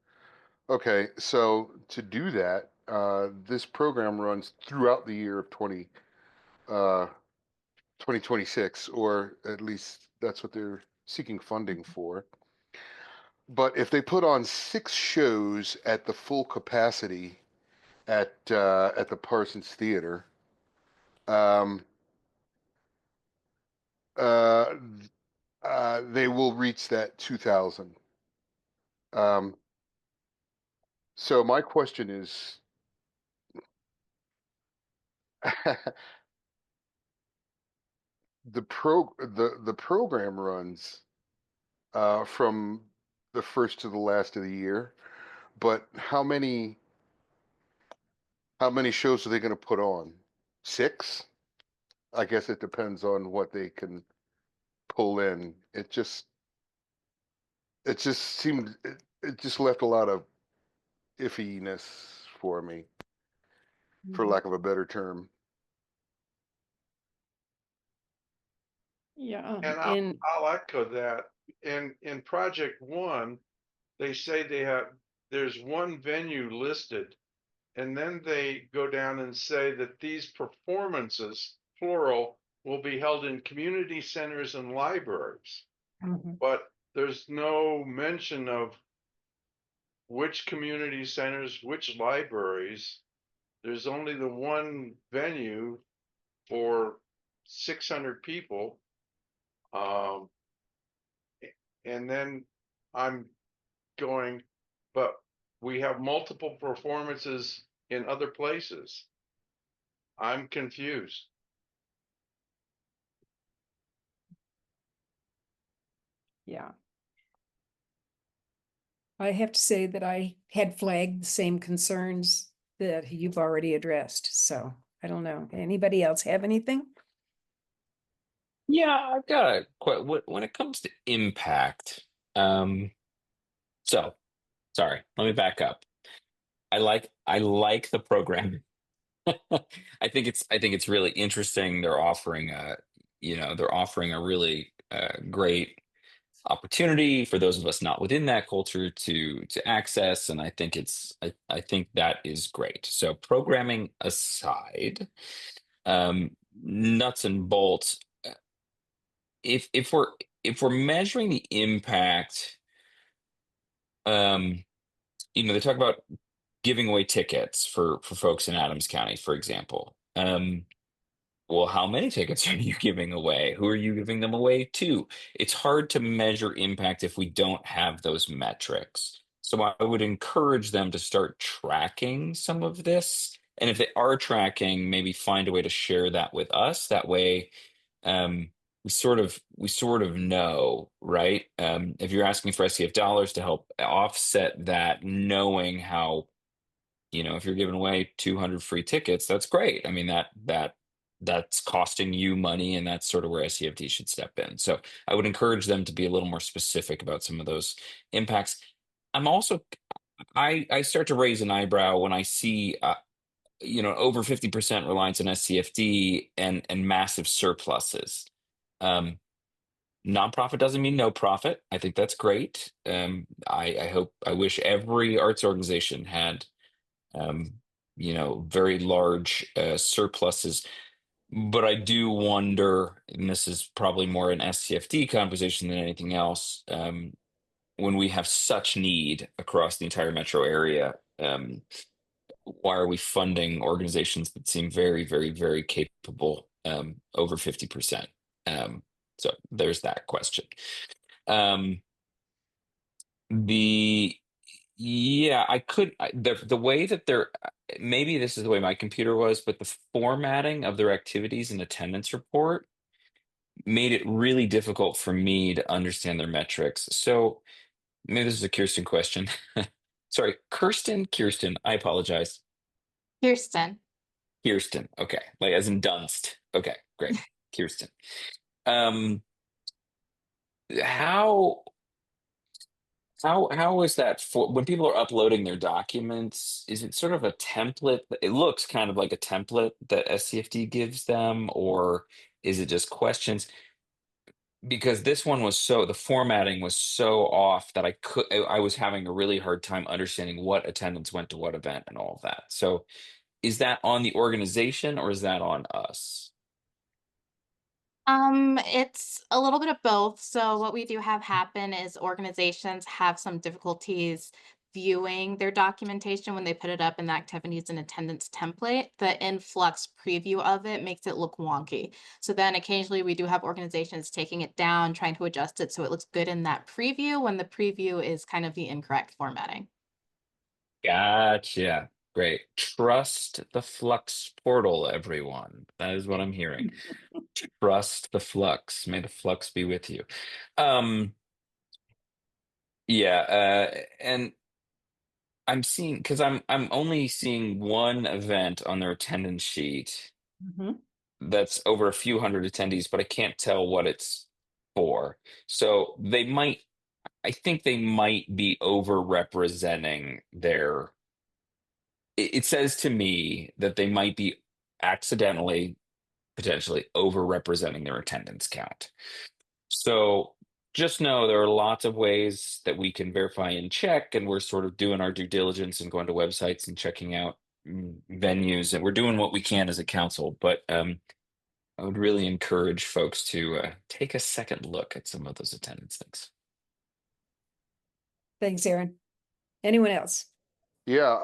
Okay, so to do that, this program runs throughout the year of 2026, or at least that's what they're seeking funding for. But if they put on 6 shows at the full capacity at the Parsons Theater, um, uh, they will reach that 2,000. Um, so my question is, the program runs from the first to the last of the year, but how many shows are they going to put on? 6? I guess it depends on what they can pull in. It just seemed it just left a lot of iffiness for me, for lack of a better term. Yeah, And and I'll echo that. In project 1, they say there's one venue listed, and then they go down and say that these performances, plural, will be held in community centers and libraries. Mhm. But there's no mention of which community centers, which libraries. There's only the one venue for 600 people. And then I'm going, but we have multiple performances in other places. I'm confused. Yeah. I have to say that I had flagged the same concerns that you've already addressed, so I don't know. Anybody else have anything? Yeah, I've got a when it comes to impact. So sorry, let me back up. I like the program. I think it's really interesting. They're offering a really great opportunity for those of us not within that culture to access, and I think that is great. So programming aside, nuts and bolts. If we're measuring the impact, um, they talk about giving away tickets for folks in Adams County, for example. Well, how many tickets are you giving away? Who are you giving them away to? It's hard to measure impact if we don't have those metrics. So I would encourage them to start tracking some of this. And if they are tracking, maybe find a way to share that with us. That way, um, we sort of know, right? If you're asking for SCF dollars to help offset that, knowing how, if you're giving away 200 free tickets, that's great. I mean, that's costing you money, and that's sort of where SCFD should step in. So I would encourage them to be a little more specific about some of those impacts. I'm also I start to raise an eyebrow when I see over 50% reliance on SCFD and massive surpluses. Um, Nonprofit doesn't mean no profit. I think that's great. I wish every arts organization had um, very large surpluses. But I do wonder, and this is probably more an SCFD conversation than anything else, when we have such need across the entire metro area, why are we funding organizations that seem very, very, very capable over 50%? So there's that question. Um, the Yeah, the way that maybe this is the way my computer was, but the formatting of their activities and attendance report made it really difficult for me to understand their metrics. So maybe this is a Kirsten question. Sorry, Kirsten, I apologize. Kirsten. Kirsten, okay, like as in Dunst. Okay, great. Kirsten. Um, how how is that for when people are uploading their documents? Is it sort of a template? It looks kind of like a template that SCFD gives them, or is it just questions? Because this one the formatting was so off that I was having a really hard time understanding what attendance went to what event and all of that. So is that on the organization or is that on us? It's a little bit of both. So what we do have happen is organizations have some difficulties viewing their documentation when they put it up in the activities and attendance template. The influx preview of it makes it look wonky. So then occasionally we do have organizations taking it down, trying to adjust it so it looks good in that preview when the preview is kind of the incorrect formatting. Gotcha. Great. Trust the Flux portal, everyone. That is what I'm hearing. Trust the Flux. May the Flux be with you. Um, yeah, and I'm seeing because I'm only seeing one event on their attendance sheet Mhm. that's over a few hundred attendees, but I can't tell what it's for. So I think they might be overrepresenting it says to me that they might be accidentally, potentially overrepresenting their attendance count. So just know there are lots of ways that we can verify and check, and we're sort of doing our due diligence and going to websites and checking out venues, and we're doing what we can as a council. But I would really encourage folks to take a second look at some of those attendance things. Thanks, Aaron. Anyone else? Yeah,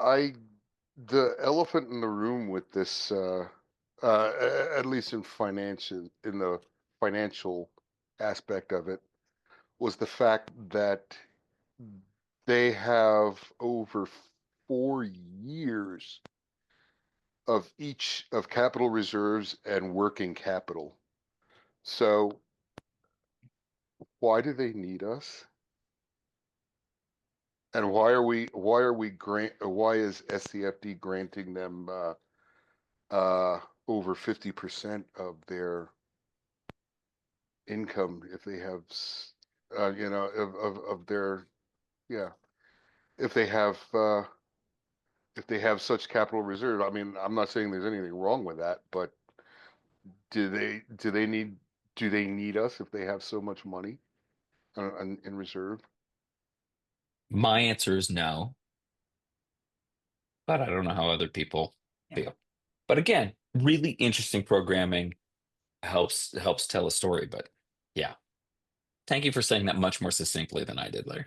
the elephant in the room with this, at least in the financial aspect of it, was the fact that they have over 4 years of each of capital reserves and working capital. So why do they need us? And why is SCFD granting them over 50% of their income if they have of their, yeah, if they have such capital reserve? I mean, I'm not saying there's anything wrong with that, but do they need us if they have so much money in reserve? My answer is no, but I don't know how other people Yeah. feel. But again, really interesting programming helps tell a story. But yeah, thank you for saying that much more succinctly than I did, Larry.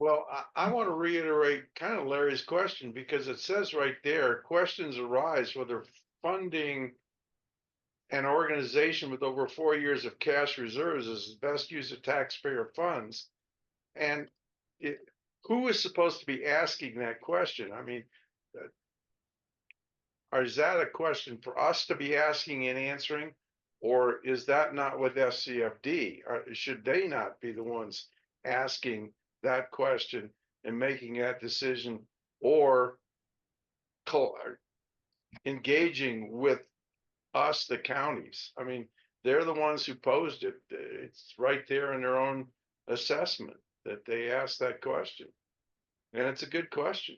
Well, I want to reiterate kind of Larry's question, because it says right there, questions arise whether funding an organization with over 4 years of cash reserves is the best use of taxpayer funds. And who is supposed to be asking that question? I mean, or is that a question for us to be asking and answering? Or is that not with SCFD? Or should they not be the ones asking that question and making that decision, or engaging with us, the counties? I mean, they're the ones who posed it. It's right there in their own assessment that they asked that question. And it's a good question.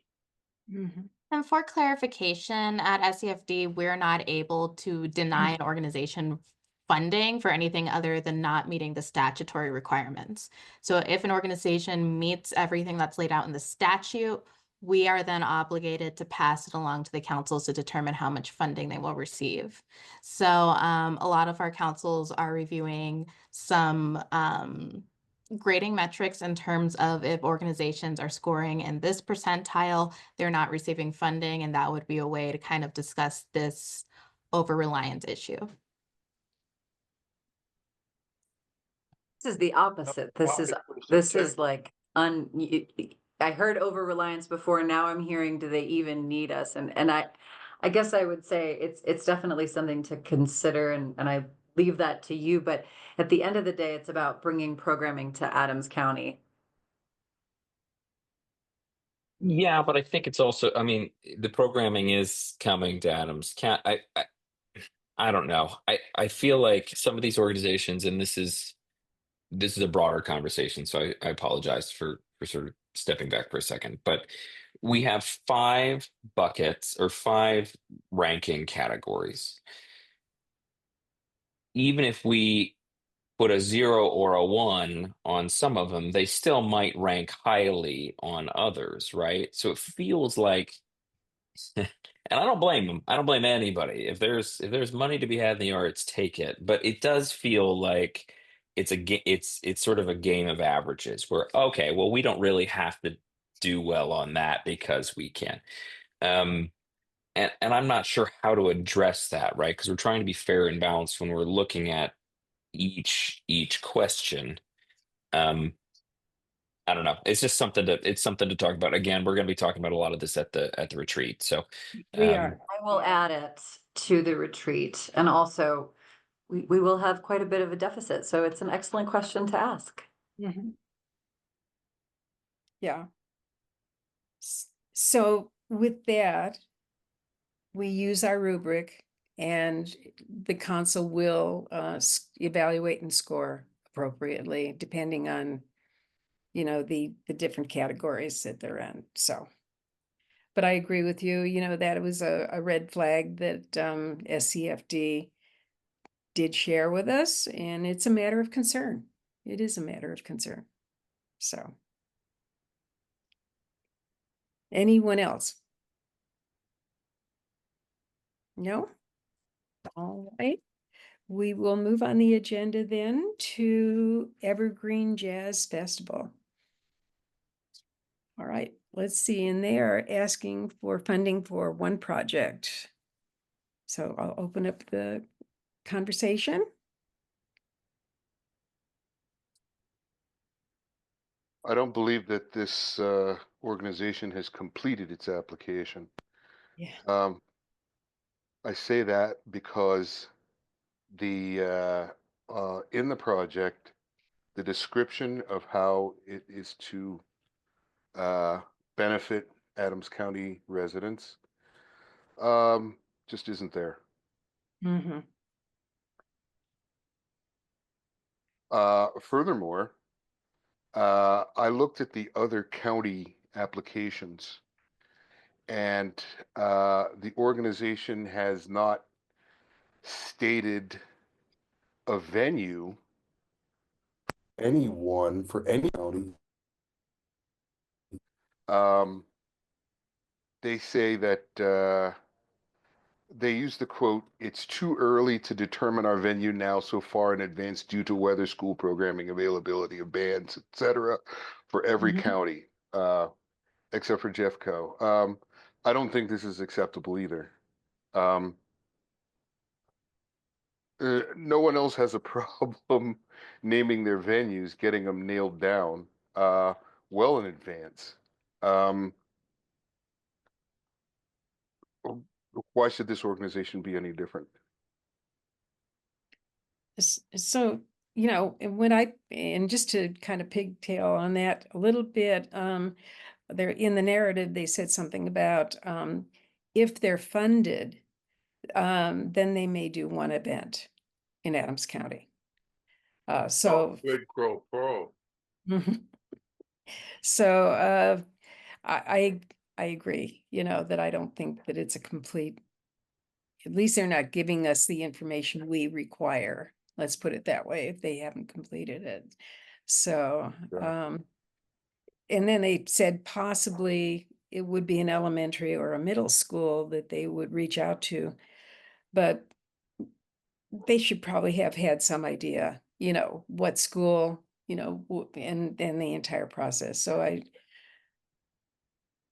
Mhm. And for clarification, at SCFD, we're not able to deny an organization funding for anything other than not meeting the statutory requirements. So if an organization meets everything that's laid out in the statute, we are then obligated to pass it along to the councils to determine how much funding they will receive. So a lot of our councils are reviewing some grading metrics in terms of if organizations are scoring in this percentile, they're not receiving funding, and that would be a way to kind of discuss this over-reliance issue. This is the opposite. This is like I heard over reliance before. Now I'm hearing, do they even need us? And I guess I would say it's definitely something to consider, and I leave that to you. But at the end of the day, it's about bringing programming to Adams County. Yeah, but I think it's also, I mean, the programming is coming to Adams. I don't know. I feel like some of these organizations, and this is a broader conversation, so I apologize for sort of stepping back for a second. But we have 5 buckets or 5 ranking categories. Even if we put a 0 or a 1 on some of them, they still might rank highly on others, right? So it feels like, and I don't blame them. I don't blame anybody. If there's money to be had in the arts, take it. But it does feel like it's sort of a game of averages where, okay, well, we don't really have to do well on that because we can. And I'm not sure how to address that, right? Because we're trying to be fair and balanced when we're looking at each question. I don't know. It's just something to talk about. Again, we're going to be talking about a lot of this at the retreat. So We are. I will add it to the retreat, and also we will have quite a bit of a deficit. So it's an excellent question to ask. Mhm. Yeah. So with that, we use our rubric, and the council will evaluate and score appropriately depending on, you know, the different categories that they're in. So, but I agree with you, you know, that it was a red flag that SCFD did share with us, and it's a matter of concern. It is a matter of concern. So, anyone else? No? All right. We will move on the agenda then to Evergreen Jazz Festival. All right, let's see, and they are asking for funding for one project. So I'll open up the conversation. I don't believe that this organization has completed its application. Yeah. I say that because the in the project, the description of how it is to uh, benefit Adams County residents um, just isn't there. Mm-hmm. Furthermore, I looked at the other county applications, and the organization has not stated a venue, anyone for any county. Um, they say that they use the quote, "It's too early to determine our venue now so far in advance due to weather, school programming, availability of bands, etc., for every Mhm. county, except for Jeffco." I don't think this is acceptable either. Um, no one else has a problem naming their venues, getting them nailed down uh, well in advance. Um, why should this organization be any different? So, and just to kind of pigtail on that a little bit, there in the narrative, they said something about if they're funded, then they may do one event in Adams County. Oh, So, quid pro quo. Mhm. So I agree, that I don't think that it's a complete, at least they're not giving us the information we require. Let's put it that way, if they haven't completed it. So, Yeah. and then they said possibly it would be an elementary or a middle school that they would reach out to, but they should probably have had some idea, what school, and the entire process. So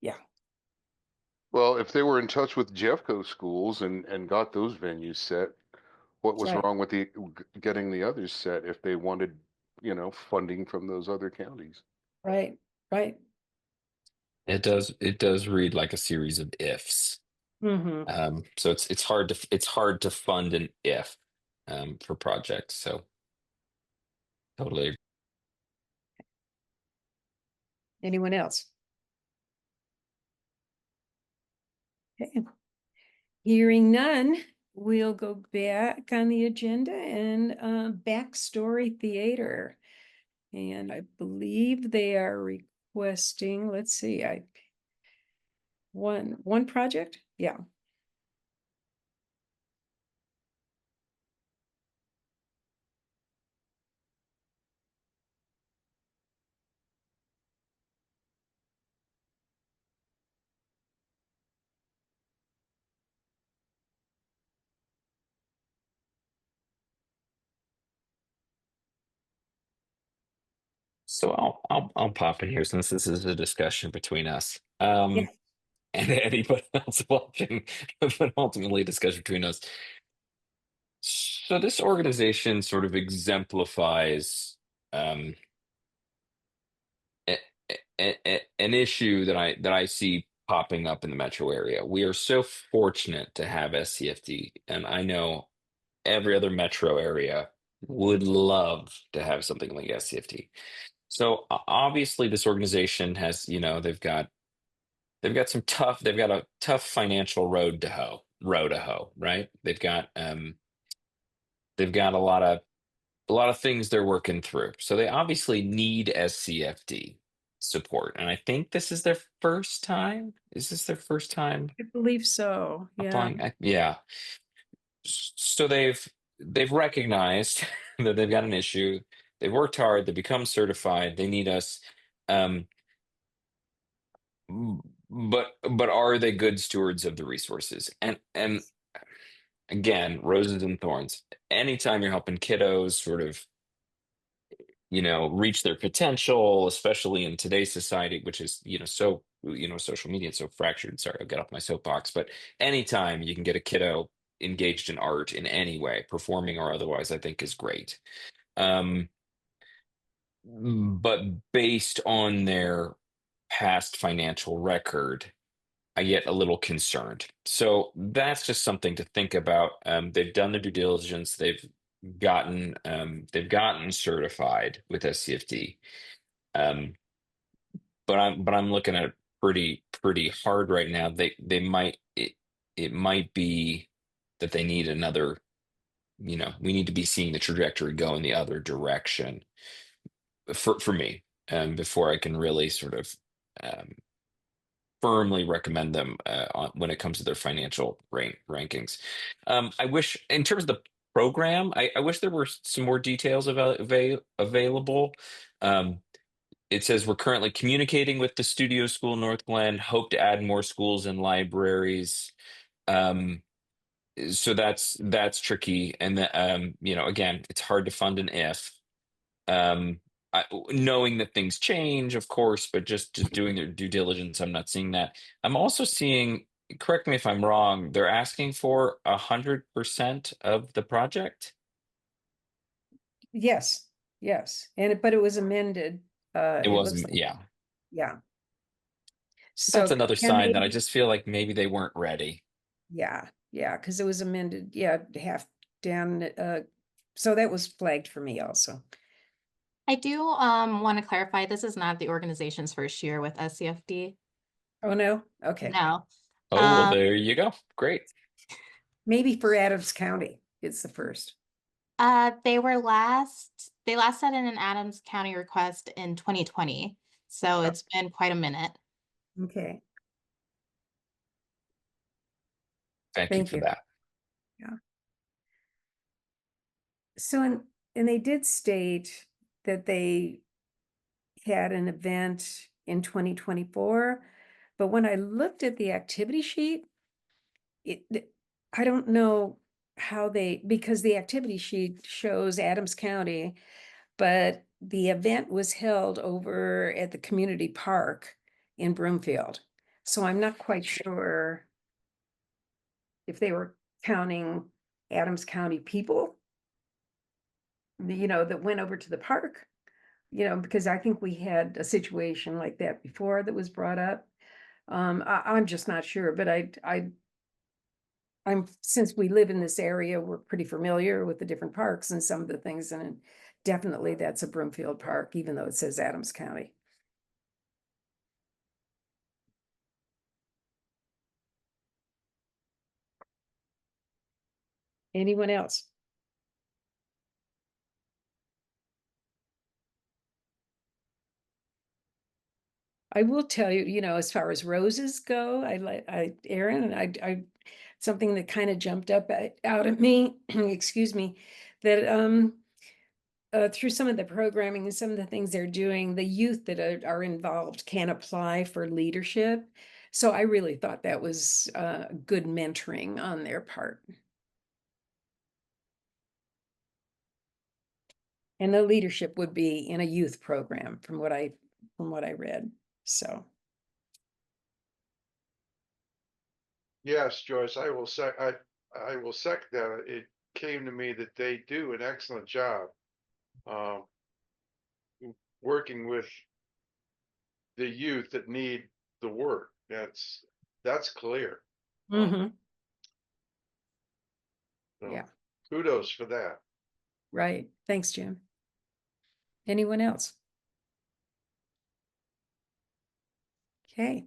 yeah. Well, if they were in touch with Jeffco schools and got those venues set, what That's was right. wrong with getting the others set if they wanted, funding from those other counties? Right, right. It does read like a series of ifs. Mm-hmm. So it's hard to fund an if for projects. So totally agree. Anyone else? Okay. Hearing none, we'll go back on the agenda and Backstory Theater. And I believe they are requesting, let's see, one project? Yeah. So I'll pop in here since this is a discussion between us. Yeah. And anybody else watching, but ultimately a discussion between us. So this organization sort of exemplifies um, an issue that I see popping up in the metro area. We are so fortunate to have SCFD, and I know every other metro area would love to have something like SCFD. So obviously, this organization has, they've got a tough financial row to hoe, right? They've got a lot of things they're working through. So they obviously need SCFD support. And I think this is their first time. Is this their first time I believe so. Yeah. applying? Yeah. So they've recognized that they've got an issue. They've worked hard. They become certified. They need us. Um, but are they good stewards of the resources? And again, roses and thorns. Anytime you're helping kiddos sort of reach their potential, especially in today's society, which is so social media is so fractured. Sorry, I'll get off my soapbox. But anytime you can get a kiddo engaged in art in any way, performing or otherwise, I think is great. um but based on their past financial record, I get a little concerned. So that's just something to think about. They've done the due diligence. They've gotten certified with SCFD. Um, but I'm looking at it pretty hard right now. It might be that they need another. We need to be seeing the trajectory go in the other direction for me, before I can really sort of um, firmly recommend them when it comes to their financial rankings. I wish, in terms of the program, I wish there were some more details available. Um, it says we're currently communicating with the Studio School North Glen, hope to add more schools and libraries. Um, so that's tricky, and again, it's hard to fund an if. Um, Knowing that things change, of course, but just doing their due diligence, I'm not seeing that. I'm also seeing, correct me if I'm wrong, they're asking for 100% of the project. Yes, yes, but it was amended. It It looks wasn't, like, yeah. yeah. That's So, another and sign that I just feel like maybe they weren't ready. yeah, because it was amended, yeah, half down, so that was flagged for me also. I do want to clarify, this is not the organization's first year with SCFD. Oh, no? Okay. No. Oh, well, Um, there you go. Great. Maybe for Adams County, it's the first. they last sent in an Adams County request in 2020. So it's been quite a minute. Okay, Thank you thank for you. that. So, and they did state that they had an event in 2024, but when I looked at the activity sheet, I don't know how because the activity sheet shows Adams County, but the event was held over at the community park in Broomfield. So I'm not quite sure if they were counting Adams County people, that went over to the park, because I think we had a situation like that before that was brought up. I'm just not sure, but since we live in this area, we're pretty familiar with the different parks and some of the things, and definitely that's a Broomfield Park, even though it says Adams County. Anyone else? I will tell you, as far as roses go, Aaron, and I, something that kind of jumped up out at me, excuse me, that through some of the programming and some of the things they're doing, the youth that are involved can apply for leadership. So I really thought that was good mentoring on their part. And the leadership would be in a youth program from what I read. So Yes, Joyce, I will second that. It came to me that they do an excellent job um, working with the youth that need the work. That's clear. mhm, So yeah, kudos for that. right. Thanks, Jim. Anyone else? Okay.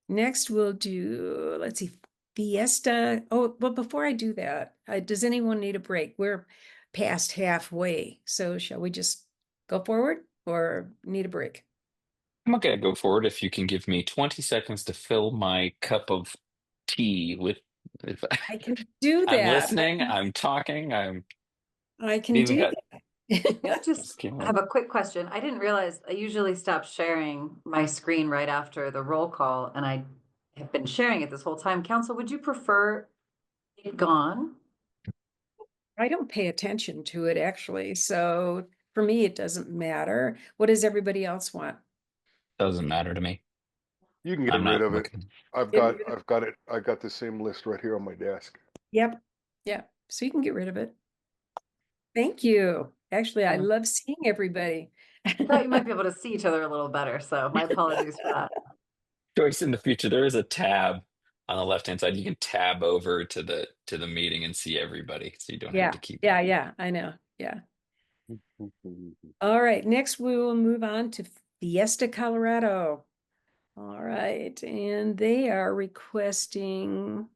Next, we'll do, let's see, Fiesta. Oh, but before I do that, does anyone need a break? We're past halfway. So shall we just go forward or need a break? I'm not gonna go forward if you can give me 20 seconds to fill my cup of tea with. If I can do I'm that. listening, I'm talking, I can even do got. that. Just have a quick question. I didn't realize I usually stop sharing my screen right after the roll call, and I have been sharing it this whole time. Council, would you prefer it gone? I don't pay attention to it actually. So for me, it doesn't matter. What does everybody else want? Doesn't matter to me. You can get I'm rid not of it. looking. I've Get got rid of- I've got it. I got the same list right here on my desk. Yep. Yeah. So you can get rid of it. Thank you. Actually, I Yeah. love seeing everybody. I thought you might be able to see each other a little better, so my apologies for that. Joyce, in the future, there is a tab on the left-hand side. You can tab over to the meeting and see everybody, so you don't have Yeah, to keep yeah, looking. yeah, I know. Yeah. All right, next we will move on to Fiesta, Colorado. All right, and they are requesting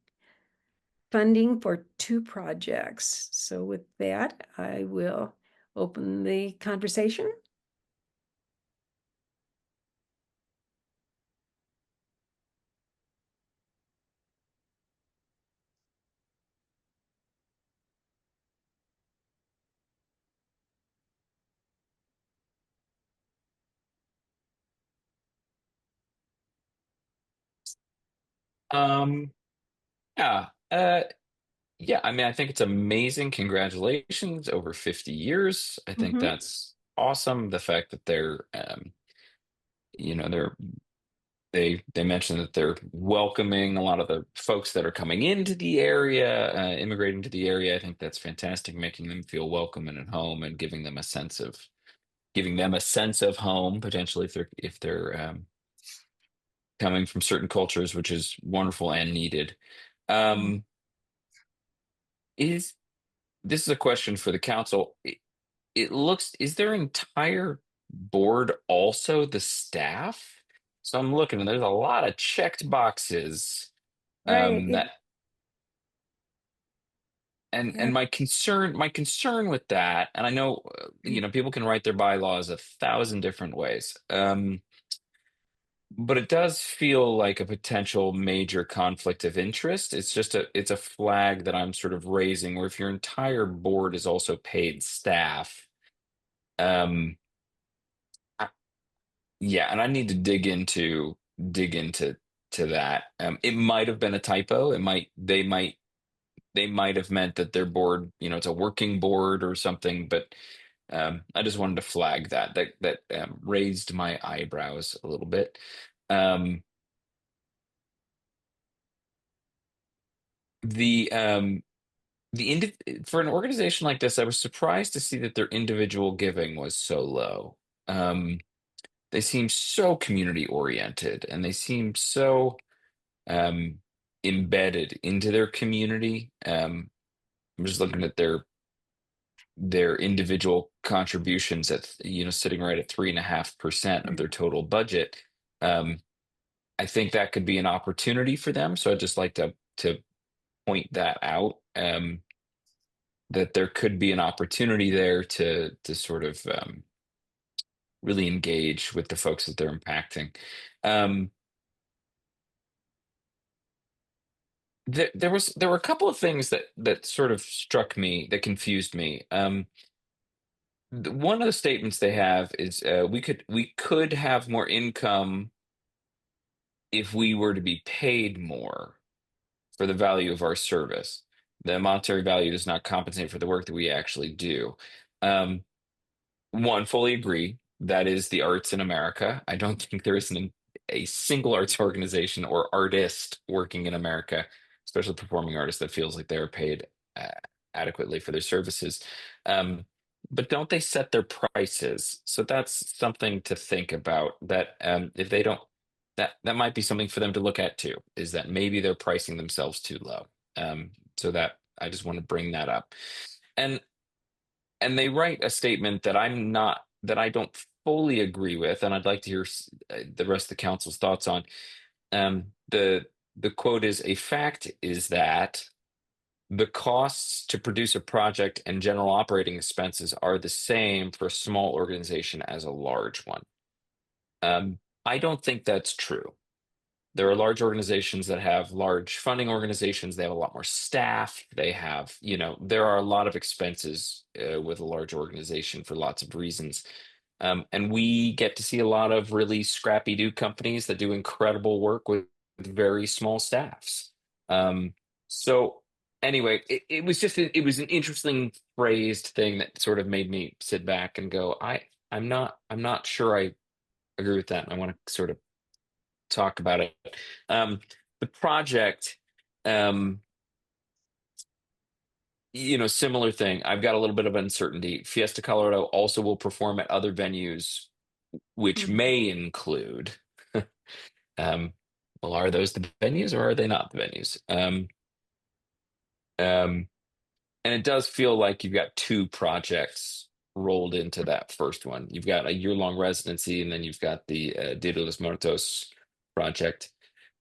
funding for 2 projects. So with that, I will open the conversation. Um, yeah, yeah. I mean, I think it's amazing. Congratulations, over 50 years. I think Mhm. that's awesome. The fact that they're, you know, they mentioned that they're welcoming a lot of the folks that are coming into the area, immigrating to the area. I think that's fantastic, making them feel welcome and at home, and giving them a sense of home potentially if they're coming from certain cultures, which is wonderful and needed. Um, is This is a question for the council. It looks, is their entire board also the staff? So I'm looking, and there's a lot of checked boxes. Right, That yeah. and my concern with that, and I know people can write their bylaws 1,000 different ways. But it does feel like a potential major conflict of interest. It's a flag that I'm sort of raising, where if your entire board is also paid staff, um, I- yeah, and I need to dig into that. It might have been a typo. They might have meant that their board, it's a working board or something, but I just wanted to flag that raised my eyebrows a little bit. Um, the for an organization like this, I was surprised to see that their individual giving was so low. Um, they seem so community oriented, and they seem so um, embedded into their community. I'm just looking at their individual contributions at sitting right at 3.5% of their total budget. Um, I think that could be an opportunity for them. So I'd just like to point that out. That there could be an opportunity there to sort of really engage with the folks that they're impacting. Um, there were a couple of things that sort of struck me, that confused me. One of the statements they have is, we could have more income if we were to be paid more for the value of our service. The monetary value does not compensate for the work that we actually do. Um, One, fully agree. That is the arts in America. I don't think there is a single arts organization or artist working in America, especially performing artists, that feels like they're paid uh, adequately for their services. Um, but don't they set their prices? So that's something to think about. That if they don't, that might be something for them to look at too. Is that maybe they're pricing themselves too low? So that I just want to bring that up. And they write a statement that I don't fully agree with, and I'd like to hear the rest of the council's thoughts on. The quote is, "A fact is that the costs to produce a project and general operating expenses are the same for a small organization as a large one." I don't think that's true. There are large organizations that have large funding organizations. They have a lot more staff. There are a lot of expenses with a large organization for lots of reasons. And we get to see a lot of really scrappy do companies that do incredible work with very small staffs. So anyway, it was an interesting phrased thing that sort of made me sit back and go, I'm not sure I agree with that. And I want to sort of talk about it. The project, um, similar thing. I've got a little bit of uncertainty. Fiesta Colorado also will perform at other venues, which Mhm. may include. um, well, are those the venues or are they not the venues? Um, and it does feel like you've got two projects rolled into that first one. You've got a year-long residency, and then you've got the Dia de los Muertos project.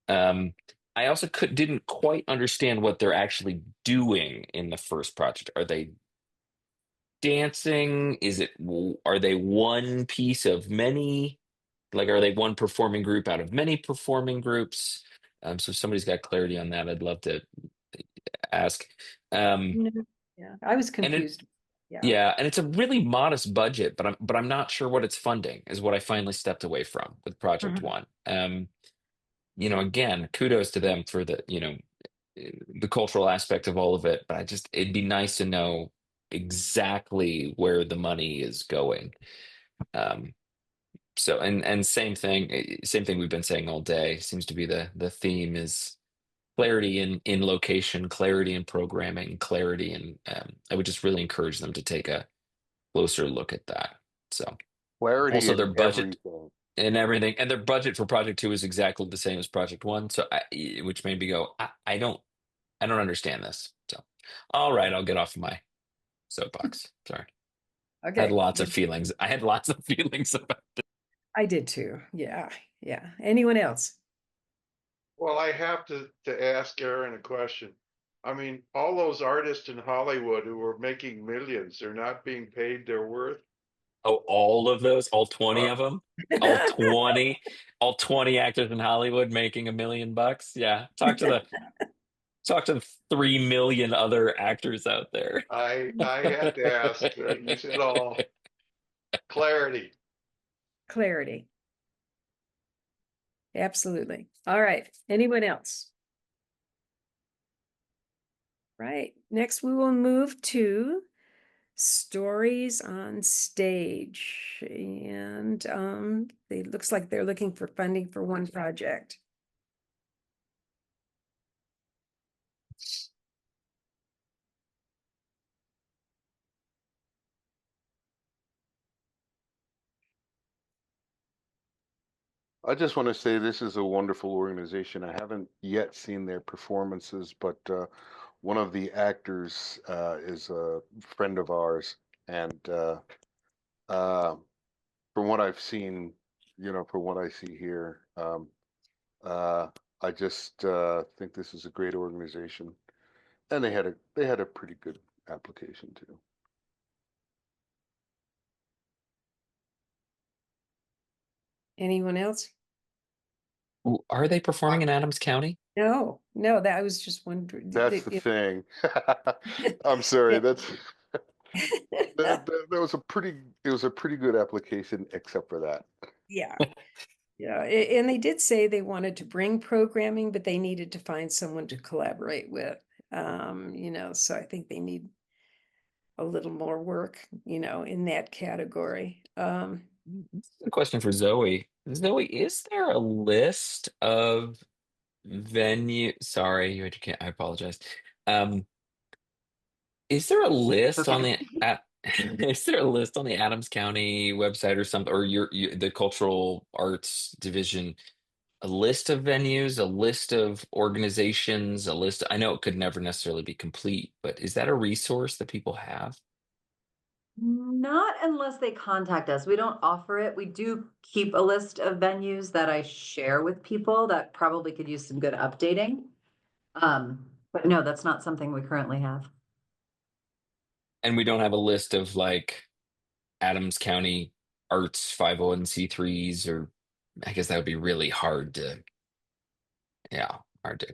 Um, I also didn't quite understand what they're actually doing in the first project. Are they dancing? Are they one piece of many? Like, are they one performing group out of many performing groups? So if somebody's got clarity on that, I'd love to ask. Um, No, yeah, I was and it, confused. Yeah. yeah, and it's a really modest budget, but I'm not sure what it's funding, is what I finally stepped away from with Project Mhm. One. Again, kudos to them for the cultural aspect of all of it, but it'd be nice to know exactly where the money is going. Um, so and same thing we've been saying all day. Seems to be the theme is clarity in location, clarity in programming, clarity, and I would just really encourage them to take a closer look at that. So Clarity also in their budget everything. and everything, and their budget for Project Two is exactly the same as Project One. So which made me go, I don't understand this. So, all right, I'll get off my soapbox. Sorry. I had Okay. lots of feelings. I had lots of feelings about I did too. Yeah. Yeah. Anyone else? Well, I have to ask Aaron a question. I mean, all those artists in Hollywood who were making millions, they're not being paid their worth. all of those, all 20 Uh, of them, all 20, all 20 actors in Hollywood making $1 million. Yeah. Talk to the 3 million other actors out there. I had to ask. You said all clarity. Clarity. Absolutely. All right. Anyone else? Right. Next, we will move to stories on stage. And it looks like they're looking for funding for one project. I just want to say this is a wonderful organization. I haven't yet seen their performances, but one of the actors is a friend of ours, and uh, from what I've seen, from what I see here, uh, I just think this is a great organization, and they had a pretty good application too. Anyone else? Ooh, are they performing in Adams County? No, no, that I was just wondering. That's the thing. I'm sorry. Yeah. That was a pretty good application, except for that. Yeah. Yeah. And they did say they wanted to bring programming, but they needed to find someone to collaborate with. So I think they need a little more work, in that category. A question for Zoe. Zoe, is there a list of venue? Sorry, you can't. I apologize. Um, is there a list on Okay. the at? Is there a list on the Adams County website or something, or the Cultural Arts Division? A list of venues, a list of organizations, a list. I know it could never necessarily be complete, but is that a resource that people have? Not unless they contact us. We don't offer it. We do keep a list of venues that I share with people that probably could use some good updating. But no, that's not something we currently have. And we don't have a list of like Adams County Arts 501(c)(3)s, or I guess that would be really hard to, yeah, hard to.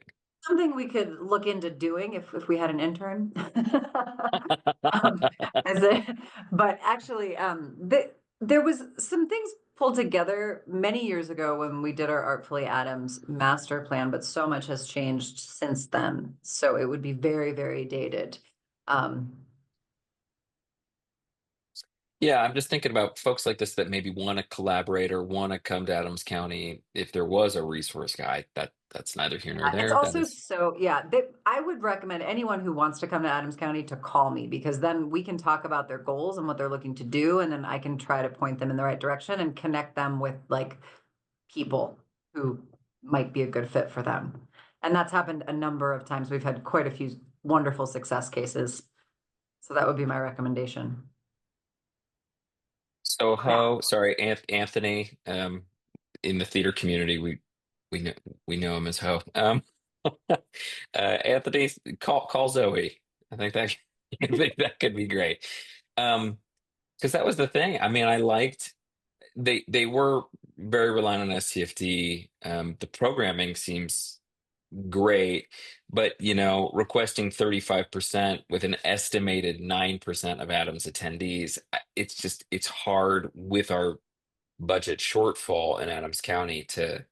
Something we could look into doing if we had an intern. Um, but actually, there was some things pulled together many years ago when we did our Artfully Adams master plan, but so much has changed since then. So it would be very, very dated. Um, Yeah, I'm just thinking about folks like this that maybe want to collaborate or want to come to Adams County. If there was a resource guide, that's neither here nor It's there. That also is so, yeah, I would recommend anyone who wants to come to Adams County to call me, because then we can talk about their goals and what they're looking to do. And then I can try to point them in the right direction and connect them with like people who might be a good fit for them. And that's happened a number of times. We've had quite a few wonderful success cases. So that would be my recommendation. Soho. Sorry, Anthony. In the theater community, we know we know him as Ho. Anthony, call Zoe. I think that I think that could be great. Because that was the thing. I mean, I liked they were very reliant on STFD. The programming seems great, but requesting 35% with an estimated 9% of Adams attendees, it's hard with our budget shortfall in Adams County to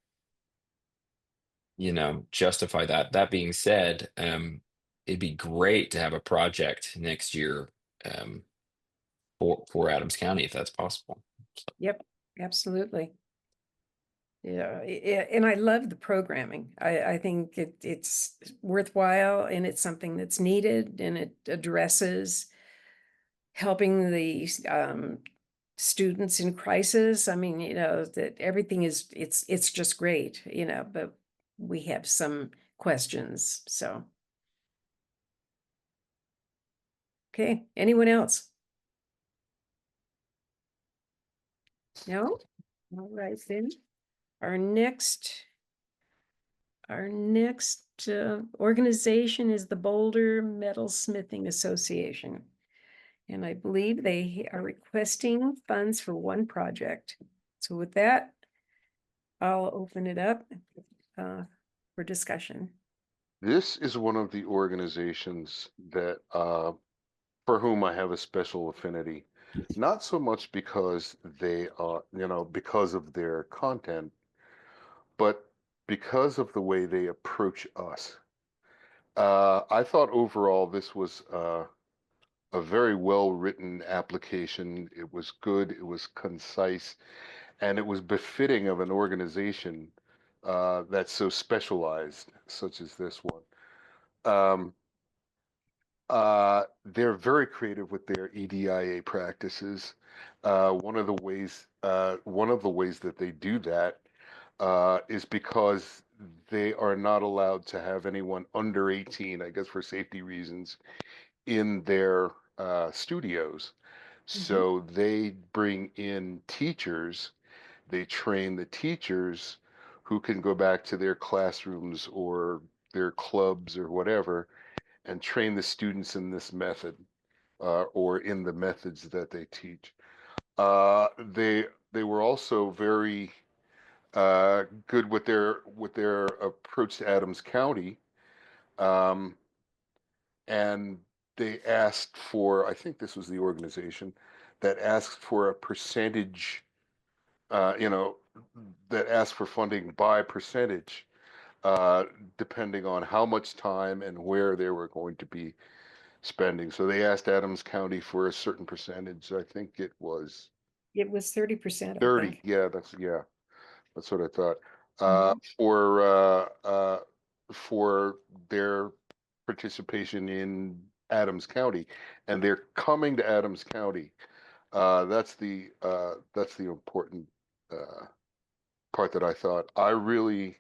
justify that. That being said, it'd be great to have a project next year um, for Adams County if that's possible. Yep, absolutely. Yeah, and I love the programming. I think it's worthwhile, and it's something that's needed, and it addresses helping the students in crisis. I mean, that everything it's just great, but we have some questions, so. Okay, anyone else? No? All right, then. Our next organization is the Boulder Metalsmithing Association. And I believe they are requesting funds for one project. So with that, I'll open it up for discussion. This is one of the organizations that for whom I have a special affinity, not so much because they are, because of their content, but because of the way they approach us. I thought overall this was a very well written application. It was good, it was concise, and it was befitting of an organization that's so specialized, such as this one. They're very creative with their EDIA practices. One of the ways that they do that is because they are not allowed to have anyone under 18, I guess for safety reasons, in their studios. So they bring in teachers, they train the teachers who can go back to their classrooms or their clubs or whatever and train the students in this method or in the methods that they teach. They were also very good with their approach to Adams County, um, and they asked for, I think this was the organization that asked for a percentage, that asked for funding by percentage, depending on how much time and where they were going to be spending. So they asked Adams County for a certain percentage. I think it was It was 30%, I 30. think. That's what I thought. Mhm. For their participation in Adams County, and they're coming to Adams County. That's the important part that I thought. I really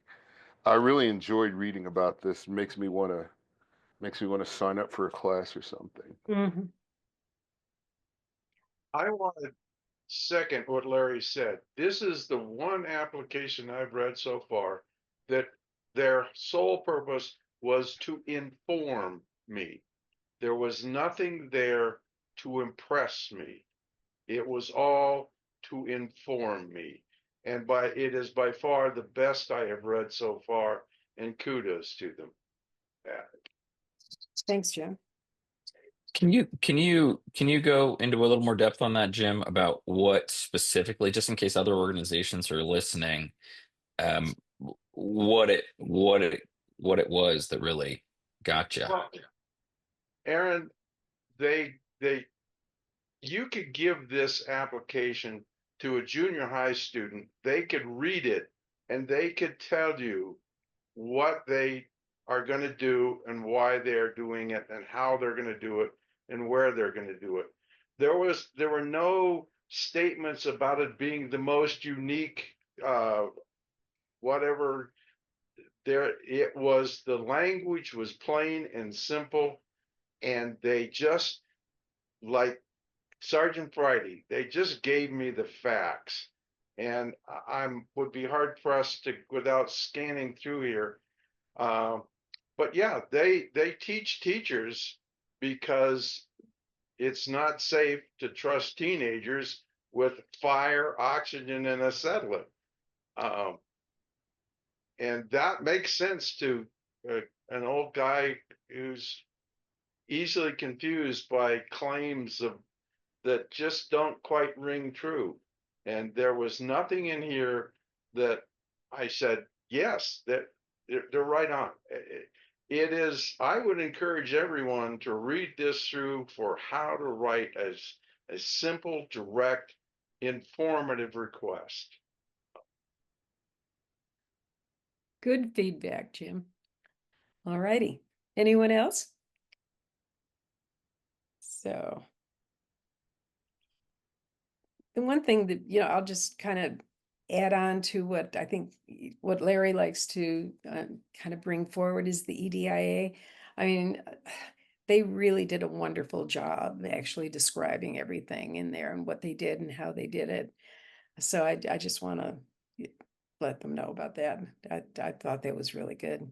enjoyed reading about this. Makes me want to sign up for a class or something. Mhm. I want to second what Larry said. This is the one application I've read so far that their sole purpose was to inform me. There was nothing there to impress me. It was all to inform me. And it is by far the best I have read so far, and kudos to them. Thanks, Jim. Can you go into a little more depth on that, Jim, about what specifically, just in case other organizations are listening, um, what it was that really got you? Well, Aaron, you could give this application to a junior high student. They could read it and they could tell you what they are going to do and why they're doing it and how they're going to do it and where they're going to do it. There were no statements about it being the most unique, whatever. It was, the language was plain and simple, and they just, like Sergeant Friday, they just gave me the facts. And would be hard pressed to, without scanning through here. But yeah, they teach teachers because it's not safe to trust teenagers with fire, oxygen, and acetylene. And that makes sense to an old guy who's easily confused by claims that just don't quite ring true. And there was nothing in here that I said, yes, that they're right on. It is, I would encourage everyone to read this through for how to write a simple, direct, informative request. Good feedback, Jim. All righty. Anyone else? So the one thing that, I'll just kind of add on to what I think what Larry likes to kind of bring forward is the EDIA. I mean, they really did a wonderful job actually describing everything in there and what they did and how they did it. So I just want to let them know about that. I thought that was really good.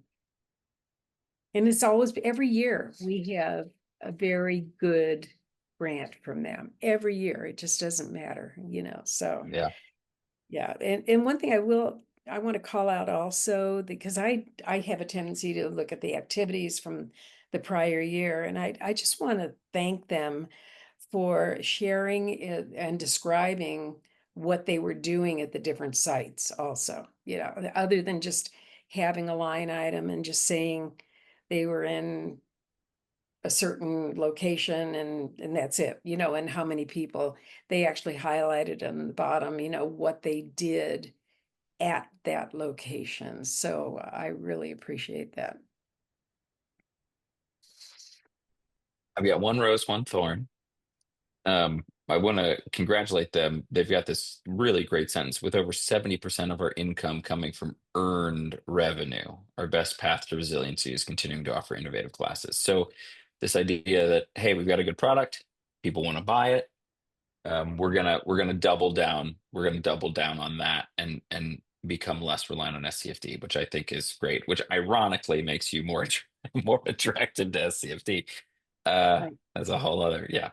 And it's always, every year we have a very good grant from them every year. It just doesn't matter, so. Yeah. Yeah. And one thing I want to call out also, because I have a tendency to look at the activities from the prior year, and I just want to thank them for sharing it and describing what they were doing at the different sites also, other than just having a line item and just saying they were in a certain location and that's it, and how many people. They actually highlighted on the bottom, what they did at that location. So I really appreciate that. I've got one rose, one thorn. I want to congratulate them. They've got this really great sentence: with over 70% of our income coming from earned revenue, our best path to resiliency is continuing to offer innovative classes. So this idea that, hey, we've got a good product, people want to buy it. We're gonna double down. We're gonna double down on that and become less reliant on SCFD, which I think is great. Which ironically makes you more more attracted to SCFD. Right. That's a whole other, yeah.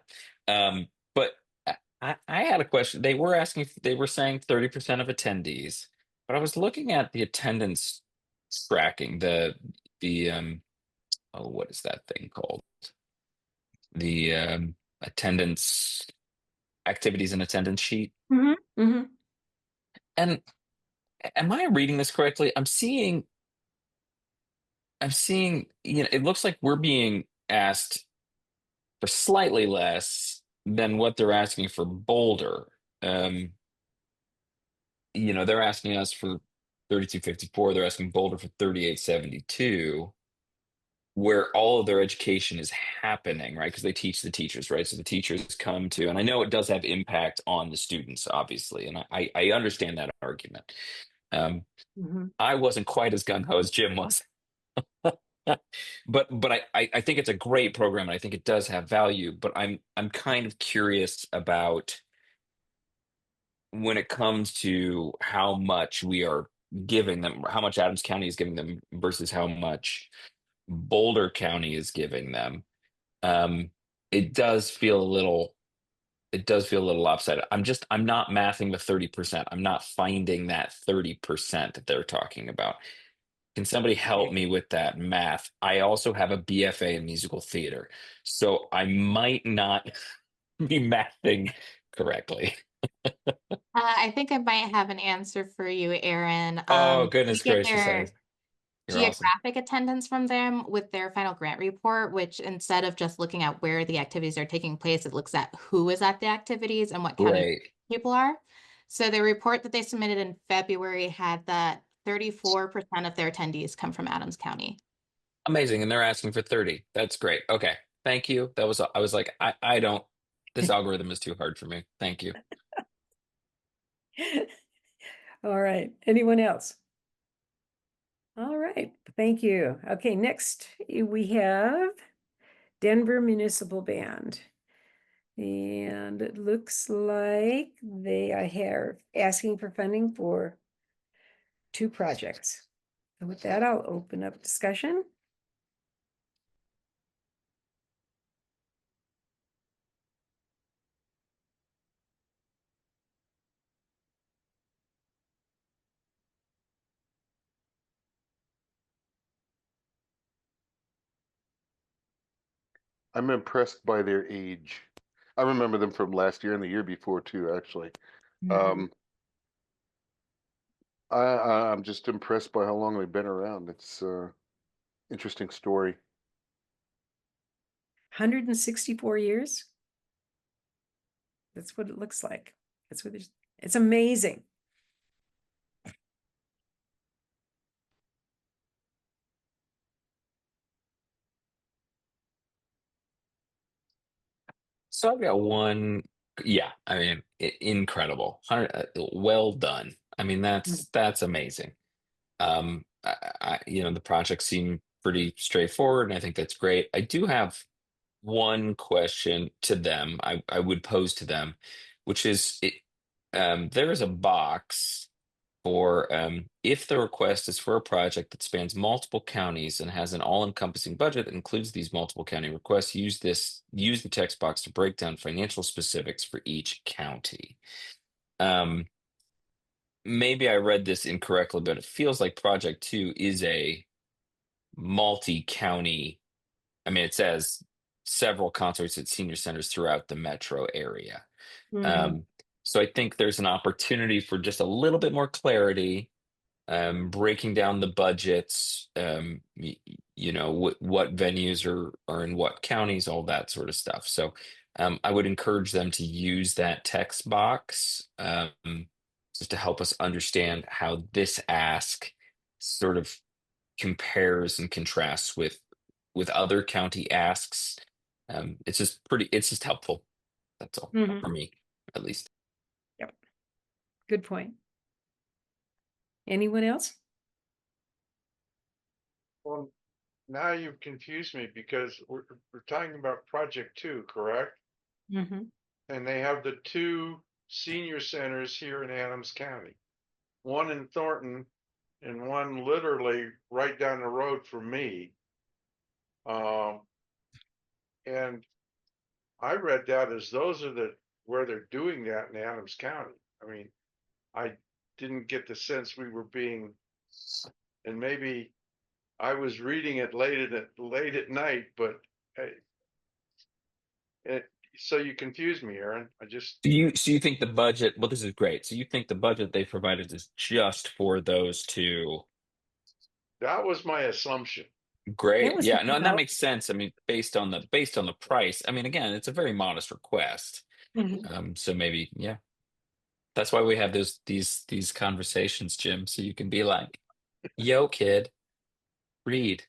But I had a question. They were saying 30% of attendees, but I was looking at the attendance tracking, the oh, what is that thing called? The attendance activities and attendance sheet. Mm-hmm. And am I reading this correctly? I'm seeing, it looks like we're being asked for slightly less than what they're asking for Boulder. They're asking us for 3254, they're asking Boulder for 3872, where all of their education is happening, right? Because they teach the teachers, right? So the teachers come to, and I know it does have impact on the students, obviously, and I understand that argument. Mm-hmm. I wasn't quite as gung-ho as Jim was. but I think it's a great program, and I think it does have value, but I'm kind of curious about when it comes to how much we are giving them, how much Adams County is giving them versus how much Boulder County is giving them. It does feel a little lopsided. I'm not mathing the 30%. I'm not finding that 30% that they're talking about. Can somebody help me with that math? I also have a BFA in musical theater, so I might not be mathing correctly. I think I might have an answer for you, Aaron. Oh, We goodness get gracious. their You're awesome. geographic attendance from them with their final grant report, which instead of just looking at where the activities are taking place, it looks at who is at the activities and what county Right. people are. So the report that they submitted in February had that 34% of their attendees come from Adams County. Amazing. And they're asking for 30. That's great. Okay. Thank you. That was, I was like, I don't, this algorithm is too hard for me. Thank you. All right, anyone else? All right, thank you. Okay, next we have Denver Municipal Band. And it looks like they are here asking for funding for 2 projects. And with that, I'll open up discussion. I'm impressed by their age. I remember them from last year and the year before too, actually. Mhm. I'm just impressed by how long they've been around. It's interesting story. 164 years. That's what it looks like. That's what it's amazing. So I've got one. Yeah. I mean, incredible. Well done. I mean, that's amazing. The projects seem pretty straightforward, and I think that's great. I do have one question to them. I would pose to them, which is, there is a box for if the request is for a project that spans multiple counties and has an all-encompassing budget that includes these multiple county requests, use the text box to break down financial specifics for each county. Maybe I read this incorrectly, but it feels like Project 2 is a multi-county. I mean, it says several concerts at senior centers throughout the metro area. Mhm. So I think there's an opportunity for just a little bit more clarity, breaking down the budgets, what venues are in what counties, all that sort of stuff. So I would encourage them to use that text box, just to help us understand how this ask sort of compares and contrasts with other county asks. It's just helpful. That's all Mhm. for me, at least. Yep. Good point. Anyone else? Well, now you've confused me because we're talking about Project 2, correct? Mm-hmm. And they have the 2 senior centers here in Adams County. One in Thornton and one literally right down the road from me. And I read that as those are where they're doing that in Adams County. I mean, I didn't get the sense we were being, and maybe I was reading it late at night, but so you confused me, Aaron. So you think the budget? Well, this is great. So you think the budget they provided is just for those 2? That was my assumption. Great. was Yeah. No, and that about- makes sense. I mean, based on the price. I mean, again, it's a very modest request. Mhm. So maybe, yeah. That's why we have these conversations, Jim. So you can be like, "Yo, kid, read."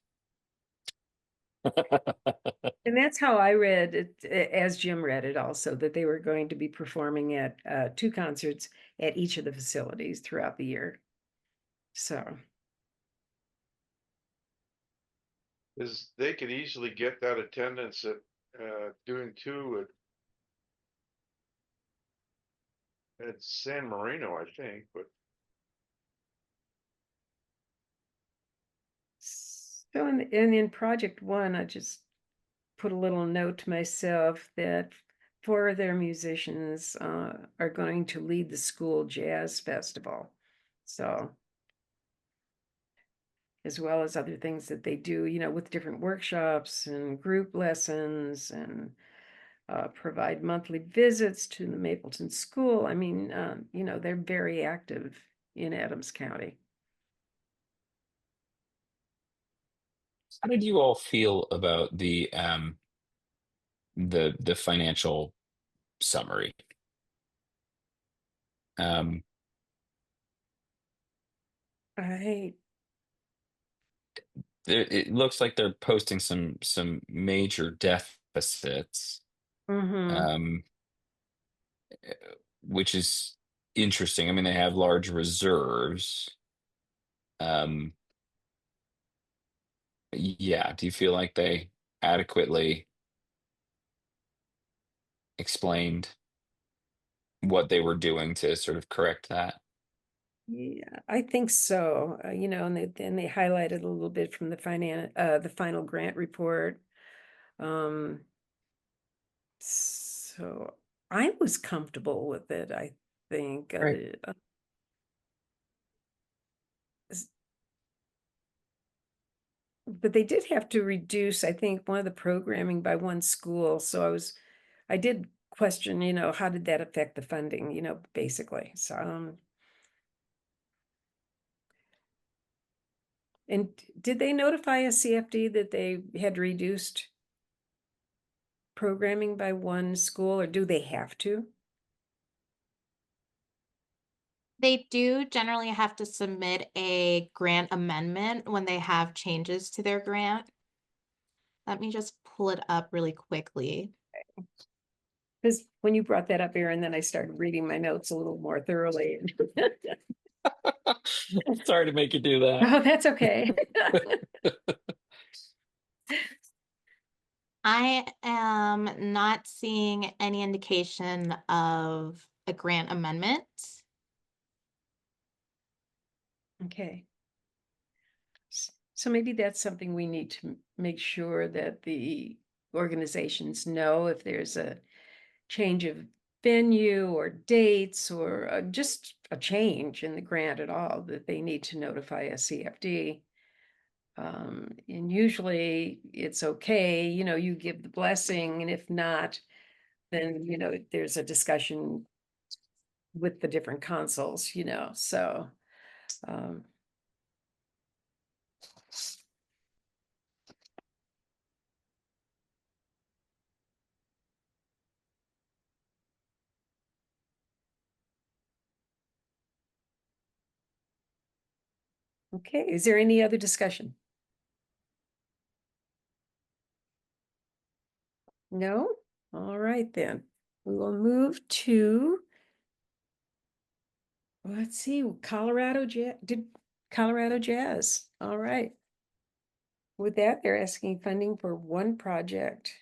And that's how I read it, as Jim read it also, that they were going to be performing at 2 concerts at each of the facilities throughout the year. So, Is they could easily get that attendance at doing 2 at San Marino, I think, but in Project 1, I just put a little note to myself that 4 of their musicians are going to lead the school jazz festival. So, as well as other things that they do, with different workshops and group lessons and provide monthly visits to the Mapleton School. I mean, they're very active in Adams County. How did you all feel about the financial summary? Um, I, It looks like they're posting some major deficits, mm-hmm. um, which is interesting. I mean, they have large reserves. Um, yeah, do you feel like they adequately explained what they were doing to sort of correct that? Yeah, I think so. And they highlighted a little bit from the final grant report. Um, so I was comfortable with it, I think. Right. S- But they did have to reduce, I think, one of the programming by one school. So I did question, how did that affect the funding, basically. So, and did they notify a CFD that they had reduced programming by one school, or do they have to? They do generally have to submit a grant amendment when they have changes to their grant. Let me just pull it up really quickly. Because when you brought that up, Aaron, then I started reading my notes a little more thoroughly. Sorry to make you do that. Oh, that's okay. I am not seeing any indication of a grant amendment. Okay. So maybe that's something we need to make sure that the organizations know if there's a change of venue or dates or just a change in the grant at all, that they need to notify a CFD. And usually it's okay, you give the blessing, and if not, then, there's a discussion with the different consuls, so. um, Okay, is there any other discussion? No? All right, then. We will move to, let's see, Colorado Jazz. All right. With that, they're asking funding for one project.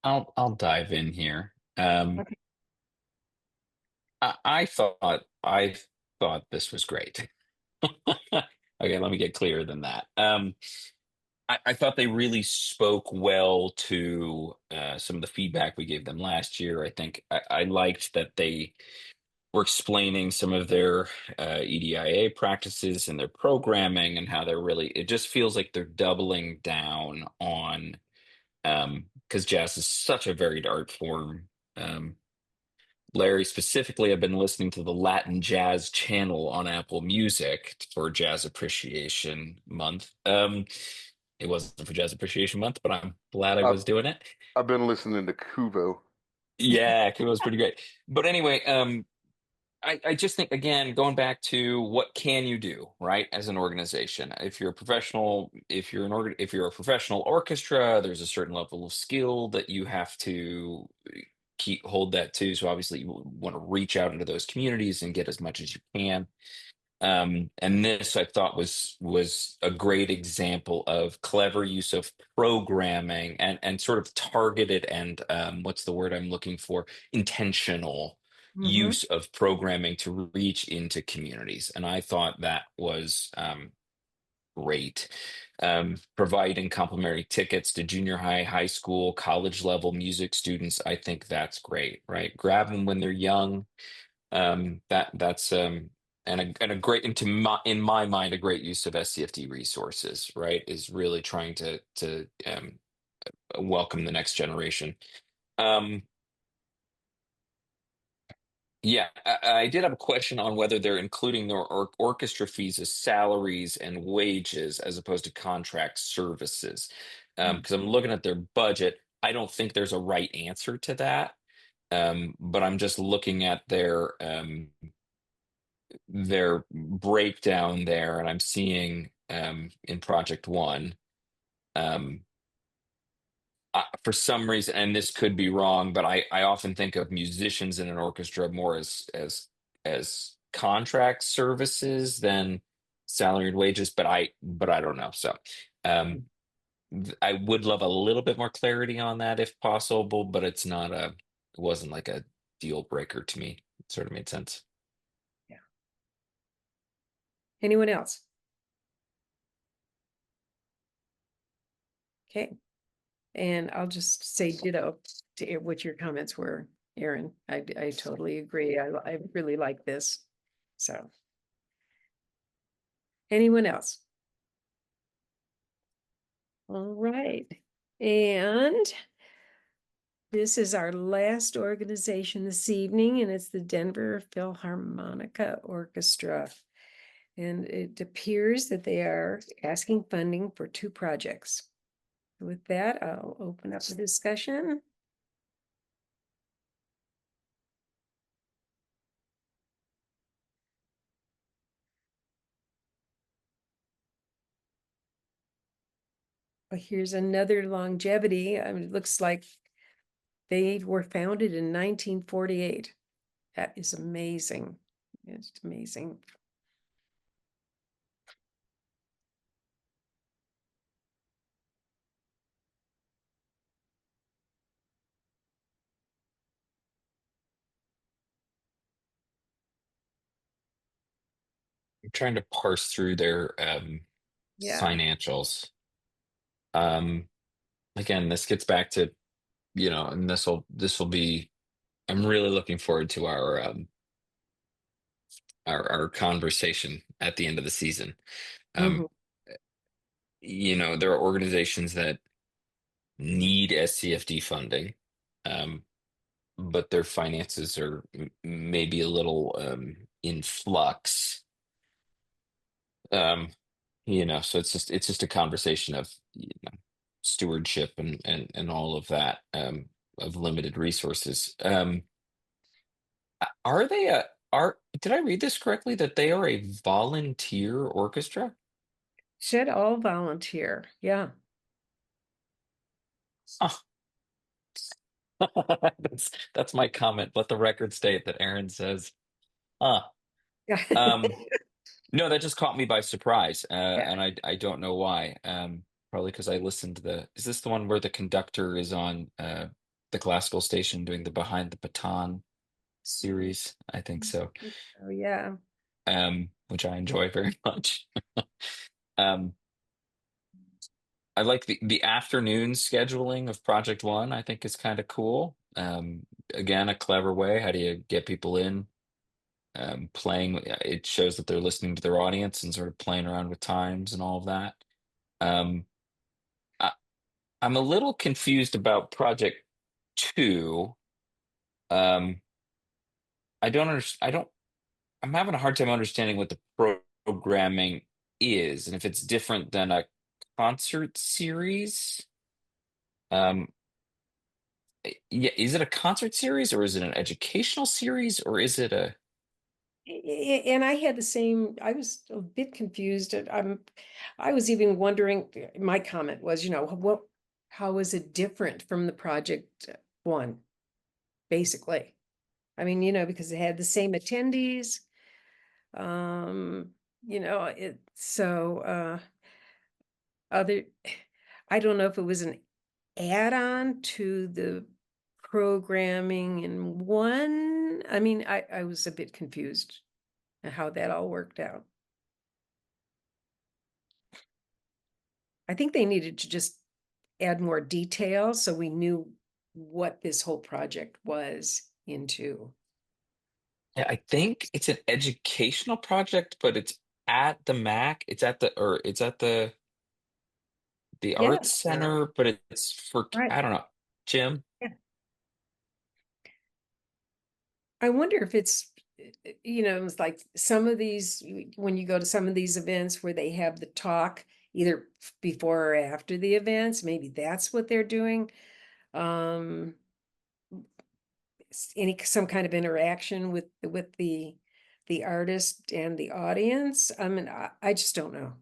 I'll dive in here. Okay. I thought this was great. Okay, let me get clearer than that. I thought they really spoke well to some of the feedback we gave them last year. I think I liked that they were explaining some of their EDIA practices and their programming and how they're really, it just feels like they're doubling down on, because jazz is such a varied art form. Um, Larry, specifically, I've been listening to the Latin Jazz channel on Apple Music for Jazz Appreciation Month. It wasn't for Jazz Appreciation Month, but I'm glad I I've, was doing it. I've been listening to Kuvo. Yeah, it was pretty great. But anyway, I just think, again, going back to what can you do, right, as an organization? If you're a professional, if you're a professional orchestra, there's a certain level of skill that you have to hold that to. So obviously, you want to reach out into those communities and get as much as you can. And this I thought was a great example of clever use of programming and sort of targeted and what's the word I'm looking for? Intentional Mhm. use of programming to reach into communities. And I thought that was great. Providing complimentary tickets to junior high, high school, college level music students, I think that's great, right? Grab them when they're young. That's and a great, in my mind, a great use of SCFD resources, right? Is really trying to welcome the next generation. Um, Yeah, I did have a question on whether they're including their orchestra fees as salaries and wages as opposed to contract services. Because I'm looking at their budget. I don't think there's a right answer to that. But I'm just looking at their breakdown there, and I'm seeing in Project One. Um, for some reason, and this could be wrong, but I often think of musicians in an orchestra more as contract services than salaried wages, but I don't know. So um I would love a little bit more clarity on that if possible, but it wasn't like a deal breaker to me. It sort of made sense. Anyone else? Okay. And I'll just say ditto to what your comments were, Aaron. I totally agree. I really like this. So. Anyone else? All right. And this is our last organization this evening, and it's the Denver Philharmonica Orchestra. And it appears that they are asking funding for 2 projects. With that, I'll open up the discussion. Here's another longevity. I mean, it looks like they were founded in 1948. That is amazing. It's amazing. I'm trying to parse through their Yeah. financials. Um, Again, this gets back to, and this will be. I'm really looking forward to our conversation at the end of the season. Um, Mhm. there are organizations that need SCFD funding, um, but their finances are maybe a little in flux. Um, so it's just a conversation of stewardship and all of that of limited resources. Are they a are did I read this correctly that they are a volunteer orchestra? Should all volunteer. Yeah. Oh, that's my comment. Let the record state that Aaron says, huh. Yeah. Um, no, that just caught me by surprise, Yeah. and I don't know why. Probably because I listened to is this the one where the conductor is on the classical station doing the Behind the Baton series? I think so. Oh, yeah. Which I enjoy very much. Um, I like the afternoon scheduling of Project One. I think is kind of cool. Again, a clever way. How do you get people in? Playing. It shows that they're listening to their audience and sort of playing around with times and all of that. Um, I, I'm a little confused about Project Two. Um, I don't understand. I don't. I'm having a hard time understanding what the programming is and if it's different than a concert series. Um, yeah, is it a concert series or is it an educational series or is it a And I had the same, I was a bit confused. I was even wondering, my comment was, how is it different from the Project One, basically? I mean, because it had the same attendees. Um, other, I don't know if it was an add-on to the programming in one. I mean, I was a bit confused at how that all worked out. I think they needed to just add more detail so we knew what this whole project was into. yeah, I think it's an educational project, but it's at the Mac. It's at the Yeah, Arts Center, but it's for right. I don't know, Jim. Yeah. I wonder if it's, it's like some of these, when you go to some of these events where they have the talk, either before or after the events, maybe that's what they're doing. Um, some kind of interaction with the artist and the audience. I mean, I just don't know.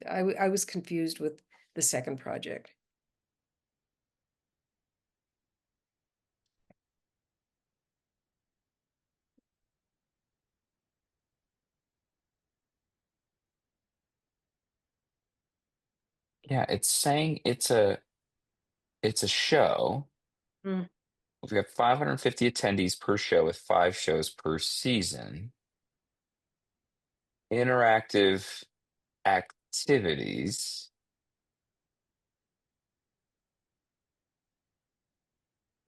I was confused with the second project. Yeah, it's saying it's a show. Mm. We've got 550 attendees per show with 5 shows per season. Interactive activities.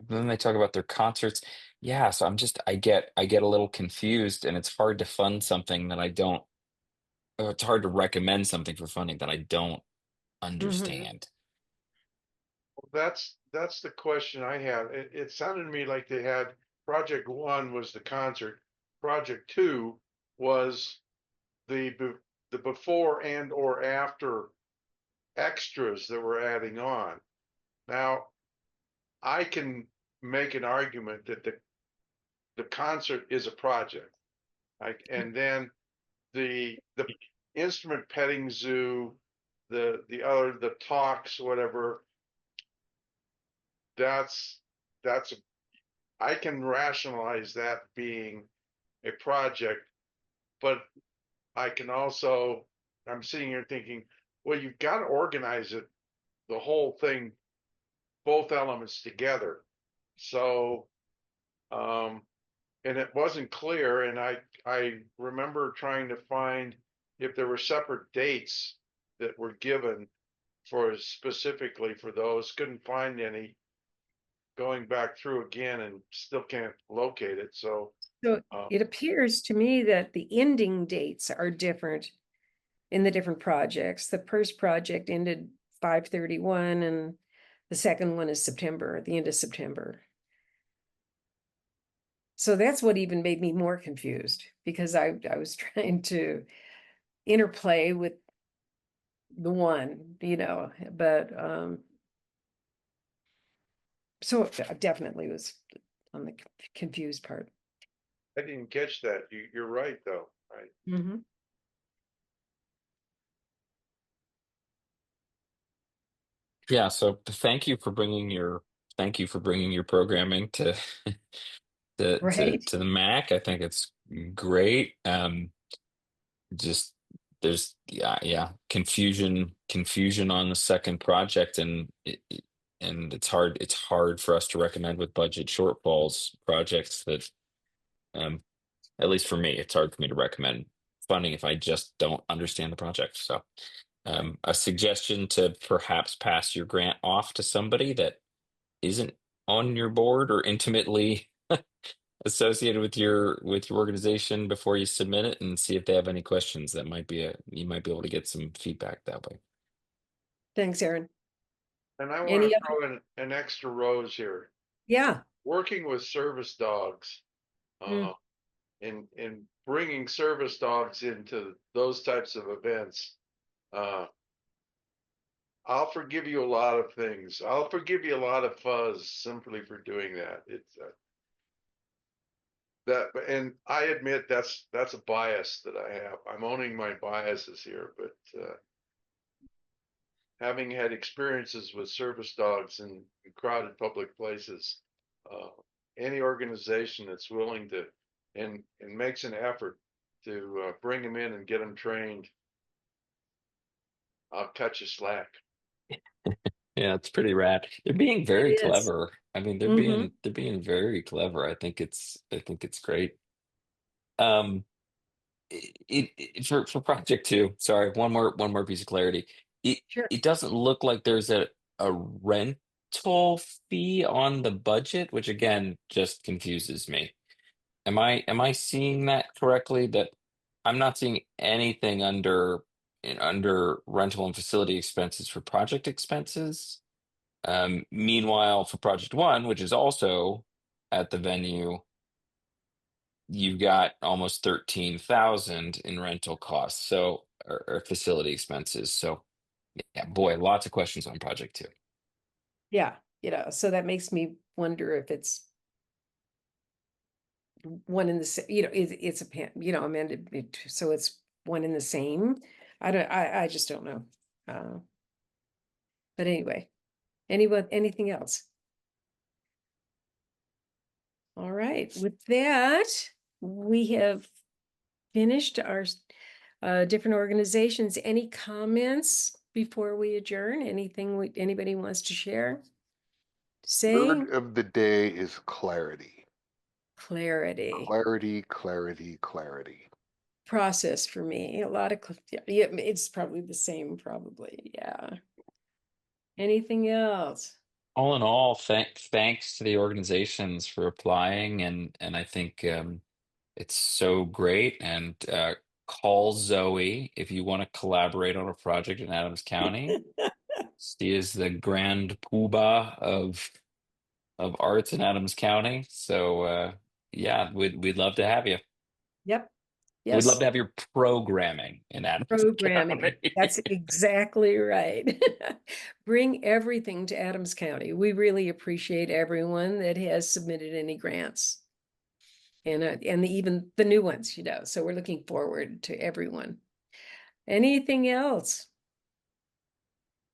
Then they talk about their concerts. Yeah, so I get a little confused, and it's hard to fund something that I don't. It's hard to recommend something for funding that I don't Mhm. understand. That's the question I have. It sounded to me like they had project one was the concert, project two was the before and or after extras that we're adding on. Now, I can make an argument that the concert is a project. Like, and then the instrument petting zoo, the talks, whatever, that's that's I can rationalize that being a project, but I can also, I'm sitting here thinking, well, you've got to organize it, the whole thing, both elements together. So, and it wasn't clear, and I remember trying to find if there were separate dates that were given for specifically for those, couldn't find any. Going back through again and still can't locate it. So, So uh, it appears to me that the ending dates are different in the different projects. The first project ended 5/31 and the second one is September, the end of September. So that's what even made me more confused because I was trying to interplay with the one, but so I definitely was on the confused part. I didn't catch that. You're right, though. Right. Mm-hmm. Yeah, so thank you for bringing your programming to Right. to the Mac. I think it's great. Just there's confusion on the second project, and it's hard for us to recommend with budget shortfalls projects that, um at least for me, it's hard for me to recommend funding if I just don't understand the project. So, a suggestion to perhaps pass your grant off to somebody that isn't on your board or intimately associated with your organization before you submit it, and see if they have any questions. You might be able to get some feedback that way. Thanks, Aaron. And I want Any to other? throw in an extra rose here. Yeah. Working with service dogs, Mm. uh, and bringing service dogs into those types of events, uh, I'll forgive you a lot of things. I'll forgive you a lot of fuzz simply for doing that. It's and I admit that's a bias that I have. I'm owning my biases here, but having had experiences with service dogs in crowded public places, uh, any organization that's willing to and makes an effort to bring them in and get them trained, I'll cut you slack. Yeah, it's pretty rad. They're being It very is. clever. I mean, they're Mm-hmm. being very clever. I think it's great. Um, for project two, sorry, one more piece of clarity. It Sure. it doesn't look like there's a rental fee on the budget, which again just confuses me. Am I seeing that correctly? That I'm not seeing anything under rental and facility expenses for project expenses. Meanwhile, for project one, which is also at the venue, you've got almost 13,000 in rental costs, so or facility expenses. So yeah, boy, lots of questions on project 2. Yeah, so that makes me wonder if it's one in the same, it's amended, so it's one in the same. I just don't know. But anyway, anything else? All right, with that, we have finished our different organizations. Any comments before we adjourn? Anything anybody wants to share? Say Word of the day is clarity. clarity. Clarity, clarity, clarity. Process for me. A lot of, yeah, it's probably the same, probably. Yeah. Anything else? All in all, thanks to the organizations for applying, and I think it's so great. And call Zoe if you want to collaborate on a project in Adams County. She is the grand poobah of arts in Adams County. So yeah, we'd love to have you. Yep. We'd love Yes. to have your programming in Adams Programming. County. That's exactly right. Bring everything to Adams County. We really appreciate everyone that has submitted any grants. And even the new ones, so we're looking forward to everyone. Anything else?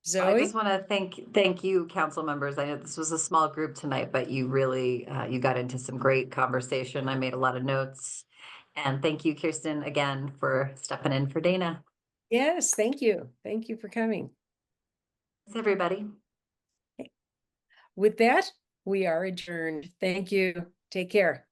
I Zoe? just want to thank you, council members. I know this was a small group tonight, but you really you got into some great conversation. I made a lot of notes. And thank you, Kirsten, again for stepping in for Dana. Yes, thank you. Thank you for coming. Thanks, everybody. With that, we are adjourned. Thank you. Take care.